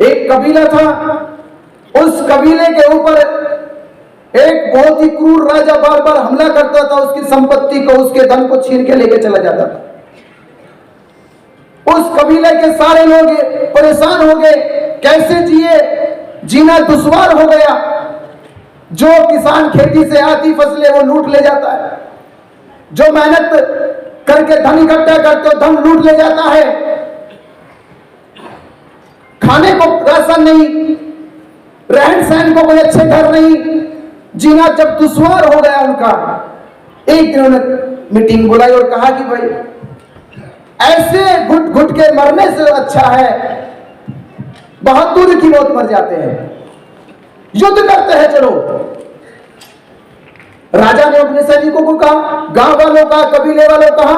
एक कबीला था, उस कबीले के ऊपर एक बहुत ही क्रूर राजा बार बार हमला करता था, उसकी संपत्ति को, उसके धन को छीन के लेके चला जाता था। उस कबीले के सारे लोग परेशान हो गए, कैसे जिए, जीना दुश्वार हो गया। जो किसान खेती से आती फसलें वो लूट ले जाता है, जो मेहनत करके धन इकट्ठा करते हो धन लूट ले जाता है, खाने को राशन नहीं, रहन सहन को कोई अच्छे घर नहीं, जीना जब दुश्वार हो गया उनका, एक दिन उन्होंने मीटिंग बुलाई और कहा कि भाई ऐसे घुट घुट के मरने से अच्छा है बहादुर की मौत मर जाते हैं, युद्ध करते हैं, चलो राजा ने अपने सैनिकों को कहा, गांव वालों का, कबीले वालों कहा।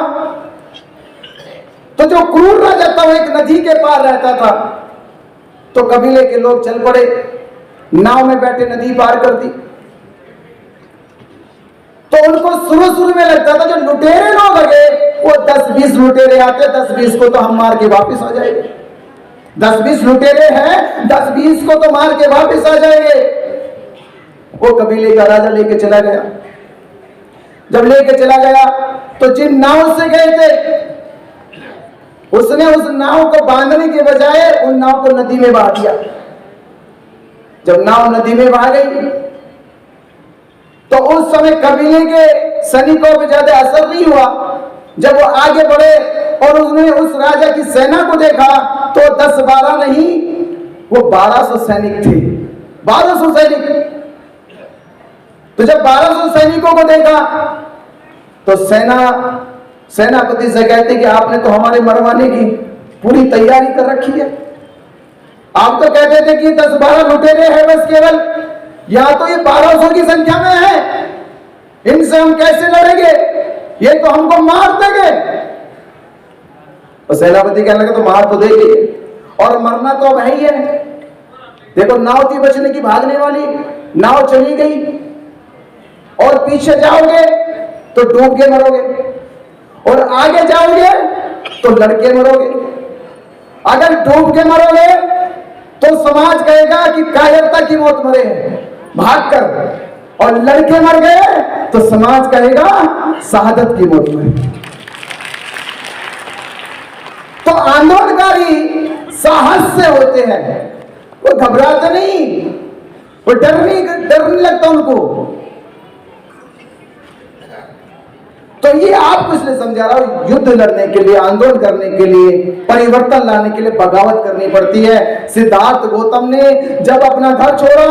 तो जो क्रूर राजा था वो एक नदी के पार रहता था, तो कबीले के लोग चल पड़े, नाव में बैठे नदी पार कर दी। तो उनको शुरू में लगता था जो लुटेरे लोग लगे वो 10-20 लुटेरे आते, 10-20 को तो हम मार के वापस आ जाएंगे, 10-20 लुटेरे हैं, 10-20 को तो मार के वापस आ जाएंगे। वो कबीले का राजा लेके चला गया। जब लेके चला गया तो जिन नाव से गए थे उसने उस नाव को बांधने के बजाय उन नाव को नदी में बहा दिया। जब नाव नदी में बहा गई तो उस समय कबीले के सैनिकों पे ज्यादा असर नहीं हुआ। जब वो आगे बढ़े और उसने उस राजा की सेना को देखा तो 10-12 नहीं, वो 1200 सैनिक थे, 1200 सैनिक। तो जब 1200 सैनिकों को देखा तो सेनापति से कहते कि आपने तो हमारे मरवाने की पूरी तैयारी कर रखी है। आप तो कहते थे कि 10-12 लुटेरे हैं बस केवल, या तो ये 1200 की संख्या में है, इनसे हम कैसे लड़ेंगे, ये तो हमको मार देंगे। और सेनापति कहने लगा तो मार तो देंगे और मरना तो अब है ही है। देखो नाव थी बचने की, भागने वाली, नाव चली गई और पीछे जाओगे तो डूब के मरोगे और आगे जाओगे तो लड़के मरोगे। अगर डूब के मरोगे तो समाज कहेगा कि कायरता की मौत मरे भागकर, और लड़के मर गए तो समाज कहेगा शहादत की मौत मरे। तो आंदोलनकारी साहस से होते हैं, वो घबराते नहीं, वो डर नहीं लगता उनको। तो ये आपको इसलिए समझा रहा हूं, युद्ध लड़ने के लिए, आंदोलन करने के लिए, परिवर्तन लाने के लिए बगावत करनी पड़ती है। सिद्धार्थ गौतम ने जब अपना घर छोड़ा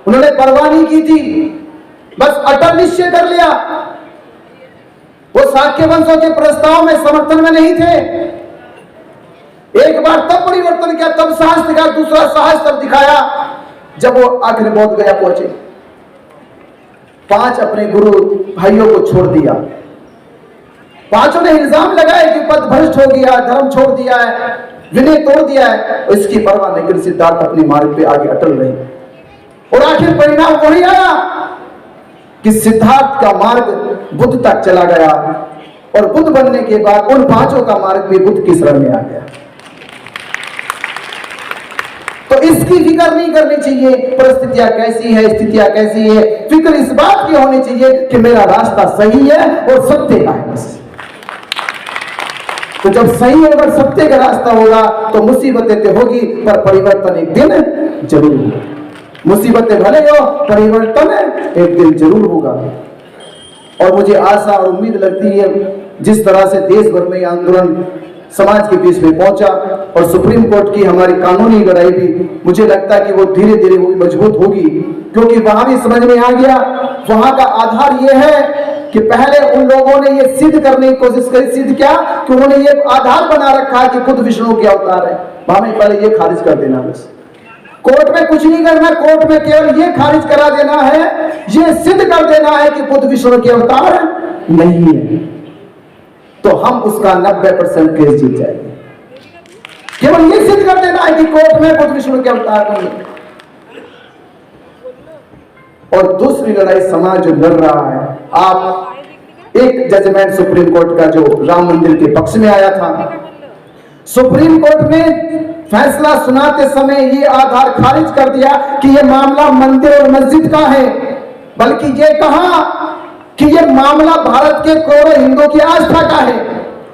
उन्होंने परवाह नहीं की थी, बस अटल निश्चय कर लिया। वो शाक्य वंशों के प्रस्ताव में समर्थन में नहीं थे। एक बार तब परिवर्तन किया, तब साहस दिखाया, दूसरा साहस तब दिखाया जब वो आखिर बोध गया पहुंचे। 5 अपने गुरु भाइयों को छोड़ दिया। 5 ने इल्जाम लगाया कि पद भ्रष्ट हो गया, धर्म छोड़ दिया है, विनय तोड़ दिया है। इसकी परवाह नहीं करी, सिद्धार्थ अपनी मार्ग पे आगे अटल रहे और आखिर परिणाम वही आया कि सिद्धार्थ का मार्ग बुद्ध तक चला गया और बुद्ध बनने के बाद उन 5 का मार्ग भी बुद्ध की शरण में आ गया। तो इसकी फिक्र नहीं करनी चाहिए परिस्थितियां कैसी है, स्थितियां कैसी है। फिक्र इस बात की होनी चाहिए कि मेरा रास्ता सही है और सत्य का है बस। तो जब सही और सत्य का रास्ता होगा तो मुसीबतें तो होगी पर परिवर्तन एक दिन जरूर होगा। मुसीबतें भले हो, परिवर्तन एक दिन जरूर होगा। और मुझे आशा और उम्मीद लगती है जिस तरह से देश भर में आंदोलन समाज के बीच में पहुंचा और सुप्रीम कोर्ट की हमारी कानूनी लड़ाई भी, मुझे लगता है कि वो धीरे धीरे वो मजबूत होगी, क्योंकि वहां भी समझ में आ गया। वहां का आधार ये है कि पहले उन लोगों ने ये सिद्ध करने की कोशिश करी, सिद्ध क्या कि उन्होंने ये आधार बना रखा है कि खुद विष्णु के अवतार है। हमें पहले ये खारिज कर देना, बस कोर्ट में कुछ नहीं करना, कोर्ट में केवल ये खारिज करा देना है, ये सिद्ध कर देना है कि बुद्ध विष्णु के अवतार नहीं है, तो हम उसका 90% केस जीत जाएंगे। केवल ये सिद्ध कर देना है कि कोर्ट में बुद्ध विष्णु के अवतार नहीं है। और दूसरी लड़ाई समाज जो लड़ रहा है, आप एक जजमेंट सुप्रीम कोर्ट का जो राम मंदिर के पक्ष में आया था, सुप्रीम कोर्ट ने फैसला सुनाते समय ये आधार खारिज कर दिया कि ये मामला मंदिर और मस्जिद का है, बल्कि ये कहा कि ये मामला भारत के करोड़ों हिंदुओं की आस्था का है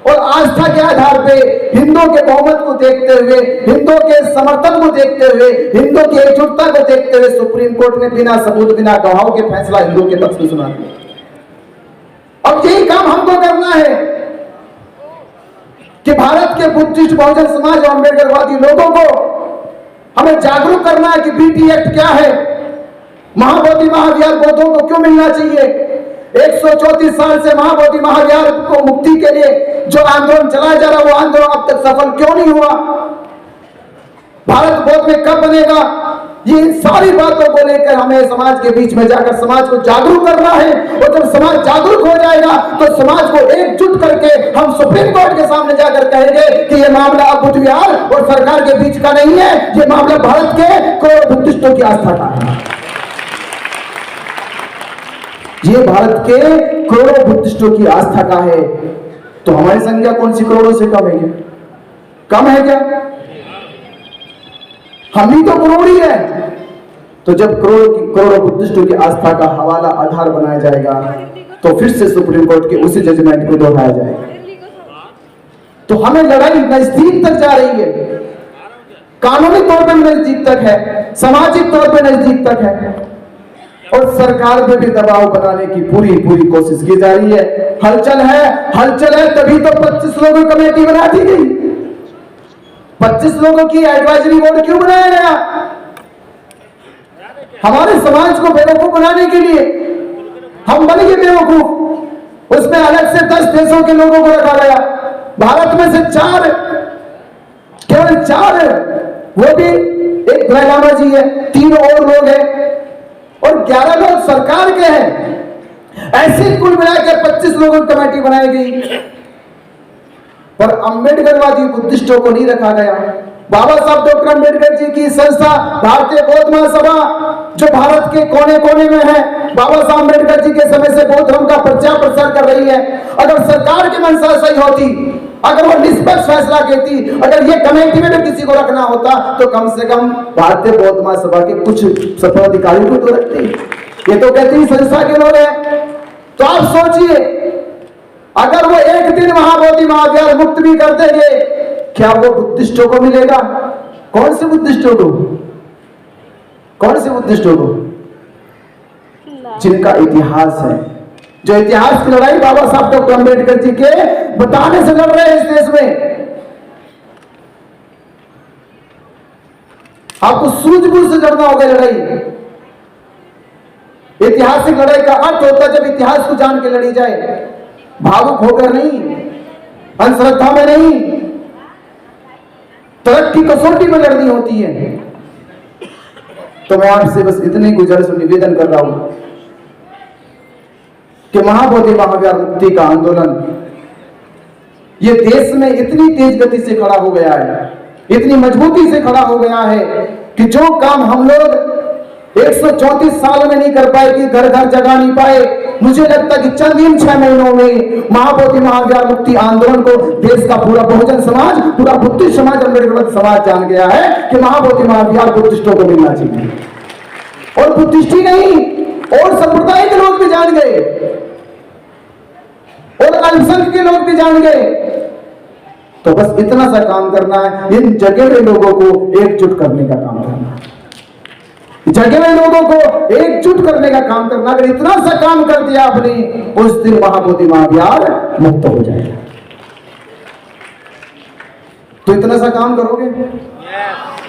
और आस्था के आधार पे हिंदुओं के बहुमत को देखते हुए, हिंदुओं के समर्थन को देखते हुए, हिंदुओं की एकजुटता को देखते हुए सुप्रीम कोर्ट ने बिना सबूत, बिना गवाहों के फैसला हिंदुओं के पक्ष में सुना दिया। अब यही काम हमको करना है कि भारत के बुद्धिस्ट बहुजन समाज और अम्बेडकरवादी लोगों को हमें जागरूक करना है कि बीटी एक्ट क्या है, महाबोधि महाविहार बौद्धों को क्यों मिलना चाहिए, 134 साल से महाबोधि महाविहार को मुक्ति के लिए जो आंदोलन चलाया जा रहा है वो आंदोलन अब तक सफल क्यों नहीं हुआ, भारत बौद्ध में कब बनेगा, ये सारी बातों को लेकर हमें समाज के बीच में जाकर समाज को जागरूक करना है। और जब समाज जागरूक हो जाएगा तो समाज को एकजुट करके हम सुप्रीम कोर्ट के सामने जाकर कहेंगे कि ये मामला अब बुद्ध विहार और सरकार के बीच का नहीं है, ये मामला भारत के करोड़ों बुद्धिस्टों की आस्था का है। ये भारत के करोड़ों बुद्धिस्टों की आस्था का है। तो हमारी संख्या कौन सी करोड़ों से कम है क्या? कम है क्या? हम भी तो करोड़ ही है। तो जब करोड़ों बुद्धिस्टों की आस्था का हवाला आधार बनाया जाएगा तो फिर से सुप्रीम कोर्ट के उसी जजमेंट को दोहराया जाएगा। तो हमें लड़ाई नजदीक तक जा रही है, कानूनी तौर पर नजदीक तक है, सामाजिक तौर पर नजदीक तक है, और सरकार पे भी दबाव बनाने की पूरी कोशिश की जा रही है। हलचल है तभी तो 25 लोगों की कमेटी बना दी गई। 25 लोगों की एडवाइजरी बोर्ड क्यों बनाया गया? हमारे समाज को बेवकूफ बनाने के लिए। हम बन गए बेवकूफ। उसमें अलग से 10 देशों के लोगों को रखा गया। भारत में से केवल 4, वो भी एक दलाई लामा जी है, 3 और लोग हैं, और 11 लोग सरकार के हैं। ऐसे कुल मिलाकर 25 लोगों की कमेटी बनाई गई। पर अम्बेडकरवादी बुद्धिस्टों को नहीं रखा गया। बाबा साहब डॉक्टर अम्बेडकर जी की संस्था भारतीय बौद्ध महासभा, जो भारत के कोने कोने में है, बाबा साहब अम्बेडकर जी के समय से बौद्ध धर्म का प्रचार प्रसार कर रही है। अगर सरकार की मंशा सही होती, अगर वो निष्पक्ष फैसला कहती, अगर ये कमेटी में भी किसी को रखना होता तो कम से कम भारतीय बौद्ध महासभा के कुछ पदाधिकारियों को तो रखती। ये तो कहती संस्था के लोग हैं। तो आप सोचिए, अगर वो एक दिन महाबोधि महाविहार मुक्त भी कर देंगे, क्या वो बुद्धिस्टों को मिलेगा? कौन से बुद्धिस्टों को? कौन से बुद्धिस्टों को? जिनका इतिहास है, जो इतिहास की लड़ाई बाबा साहब डॉक्टर अम्बेडकर जी के बताने से लड़ रहे हैं इस देश में। आपको सूझबूझ से लड़ना होगा लड़ाई। ऐतिहासिक लड़ाई का अर्थ होता है जब इतिहास को जान के लड़ी जाए, भावुक होकर नहीं, अंधश्रद्धा में नहीं, तरक्की कसौटी में लड़नी होती है। तो मैं आपसे बस इतनी गुजारिश और निवेदन कर रहा हूं कि महाबोधि महाविहार मुक्ति का आंदोलन ये देश में इतनी तेज गति से खड़ा हो गया है, इतनी मजबूती से खड़ा हो गया है कि जो काम हम लोग 134 साल में नहीं कर पाए, कि घर घर जगा नहीं पाए, मुझे लगता कि चंद इन 6 महीनों में महाबोधि महाविहार मुक्ति आंदोलन को देश का पूरा बहुजन समाज, पूरा बुद्धिस्ट समाज, अम्बेडकर समाज जान गया है कि महाबोधि महाविहार बुद्धिस्टों को मिलना चाहिए। और बुद्धिस्ट ही नहीं, और संप्रदाय के लोग भी जान गए, और अल्पसंख्यक के लोग भी जान गए। तो बस इतना सा काम करना है, इन जगे हुए लोगों को एकजुट करने का काम करना है, जगे हुए लोगों को एकजुट करने का काम करना। अगर इतना सा काम कर दिया आपने, उस दिन महाबोधि महाविहार मुक्त हो जाएगा। तो इतना सा काम करोगे?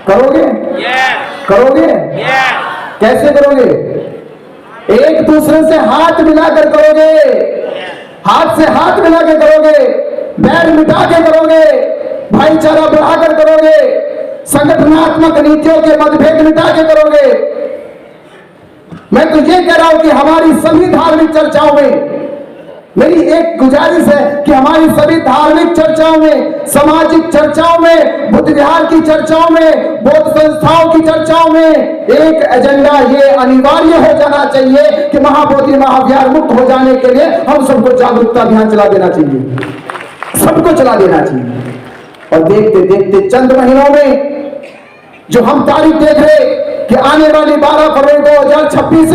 करोगे? करोगे? कैसे करोगे? एक दूसरे से हाथ मिलाकर करोगे, हाथ से हाथ मिलाकर करोगे, बैर मिटा के करोगे, भाईचारा बढ़ाकर करोगे, संगठनात्मक नीतियों के मतभेद मिटा के करोगे। मैं तो ये कह रहा हूं कि हमारी सभी धार्मिक चर्चाओं में, मेरी एक गुजारिश है कि हमारी सभी धार्मिक चर्चाओं में, सामाजिक चर्चाओं में, बुद्ध विहार की चर्चाओं में, बौद्ध संस्थाओं की चर्चाओं में एक एजेंडा ये अनिवार्य हो जाना चाहिए कि महाबोधि महाविहार मुक्त हो जाने के लिए हम सबको जागरूकता अभियान चला देना चाहिए, सबको चला देना चाहिए। और देखते देखते चंद महीनों में जो हम तारीख देख रहे कि आने वाली 12 फरवरी 2026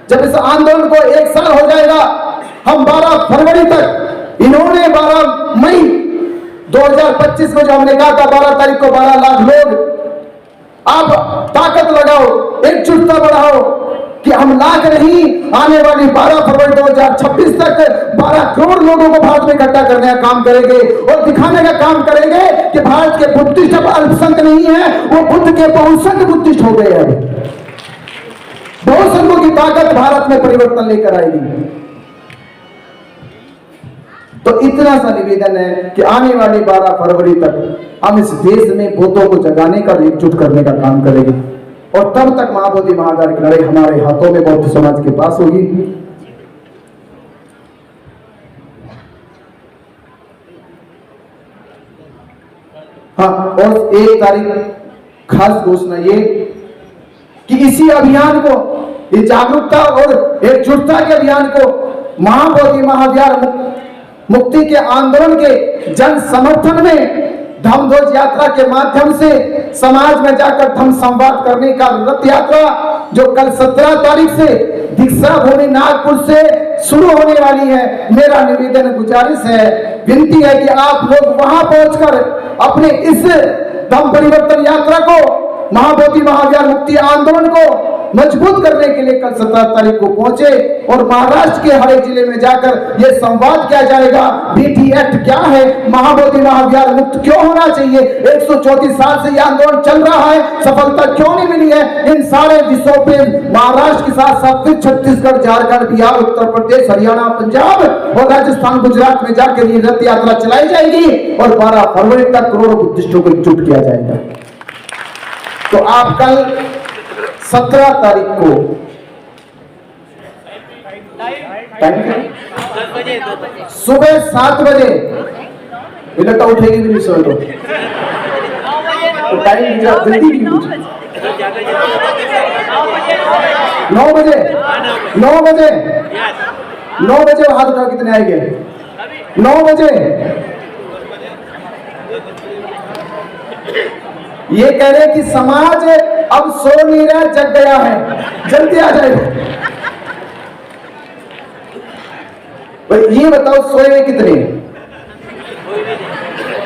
जब इस आंदोलन को 1 साल हो जाएगा, हम 12 फरवरी तक, इन्होंने 12 मई 2025 में जो हमने कहा था 12 तारीख को 12 लाख लोग, अब ताकत लगाओ, एकजुटता बढ़ाओ कि हम लाख नहीं, आने वाली 12 फरवरी 2026 तक 12 करोड़ लोगों को भारत में इकट्ठा करने का काम करेंगे और दिखाने का काम करेंगे कि भारत के बुद्धिस्ट अब अल्पसंख्यक नहीं है, वो बुद्ध के बहुसंख्यक बुद्धिस्ट हो गए हैं। बहुसंख्यों की ताकत भारत में परिवर्तन लेकर आएगी। तो इतना सा निवेदन है कि आने वाली 12 फरवरी तक हम इस देश में बुद्धों को जगाने का, एकजुट करने का काम करेंगे। और तब तक महाबोधि महावीर की लड़ाई हमारे हाथों में बौद्ध समाज के पास होगी। हाँ, और एक तारीख खास घोषणा ये कि इसी अभियान को, इस जागरूकता और एकजुटता के अभियान को महाबोधि महावीर मुक्ति के आंदोलन के जन समर्थन में धम्मध्वज यात्रा के माध्यम से समाज में जाकर धम्म संवाद करने का रथ यात्रा जो कल 17 तारीख से दीक्षा भूमि नागपुर से शुरू होने वाली है। मेरा निवेदन गुजारिश है, विनती है कि आप लोग वहां पहुंचकर अपने इस धम्म परिवर्तन यात्रा को, महाबोधि महावीर मुक्ति आंदोलन को मजबूत करने के लिए कल 17 तारीख को पहुंचे और महाराष्ट्र के हर एक जिले में जाकर यह संवाद किया जाएगा। बीटी एक्ट क्या है, महाबोधि महावीर मुक्त क्यों होना चाहिए, 134 साल से यह आंदोलन चल रहा है, सफलता क्यों नहीं मिली है, इन सारे विषयों पे महाराष्ट्र के साथ साथ छत्तीसगढ़, झारखंड, बिहार, उत्तर प्रदेश, हरियाणा, पंजाब और राजस्थान, गुजरात में जाकर ये रथ यात्रा चलाई जाएगी और 12 फरवरी तक करोड़ों बुद्धिस्टों को एकजुट किया जाएगा। तो आप कल 17 तारीख को सुबह 7 बजे, लगता उठेगी भी नहीं सोए तो टाइम जल्दी 9 बजे 9 बजे हाथ उठा, कितने आएंगे? 9 बजे। ये कह रहे कि समाज अब सो नहीं रहा, जग गया है, जल्दी आ जाएगा। ये बताओ सोए हुए कितने?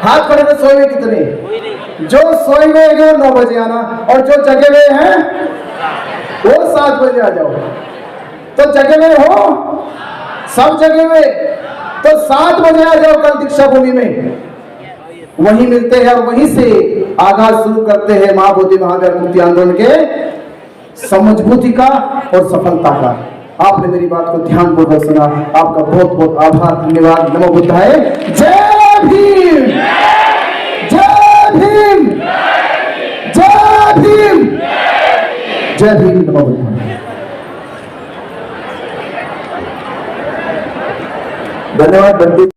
हाथ खड़े में सोए हुए कितने? जो सोए हुए हैं 9 बजे आना, और जो जगे हुए हैं वो 7 बजे आ जाओ। तो जगे हुए हो, सब जगे हुए तो 7 बजे आ जाओ कल दीक्षा भूमि में। वहीं मिलते हैं और वहीं से आगाज शुरू करते हैं महाबोधि महावीर मुक्ति आंदोलन के समझबूती का और सफलता का। आपने मेरी बात को ध्यानपूर्वक सुना, आपका बहुत बहुत आभार, धन्यवाद। नमो बुद्धाय। जय भीम, जय भीम, जय भीम, जय भीम। नमो बुद्धाय। धन्यवाद।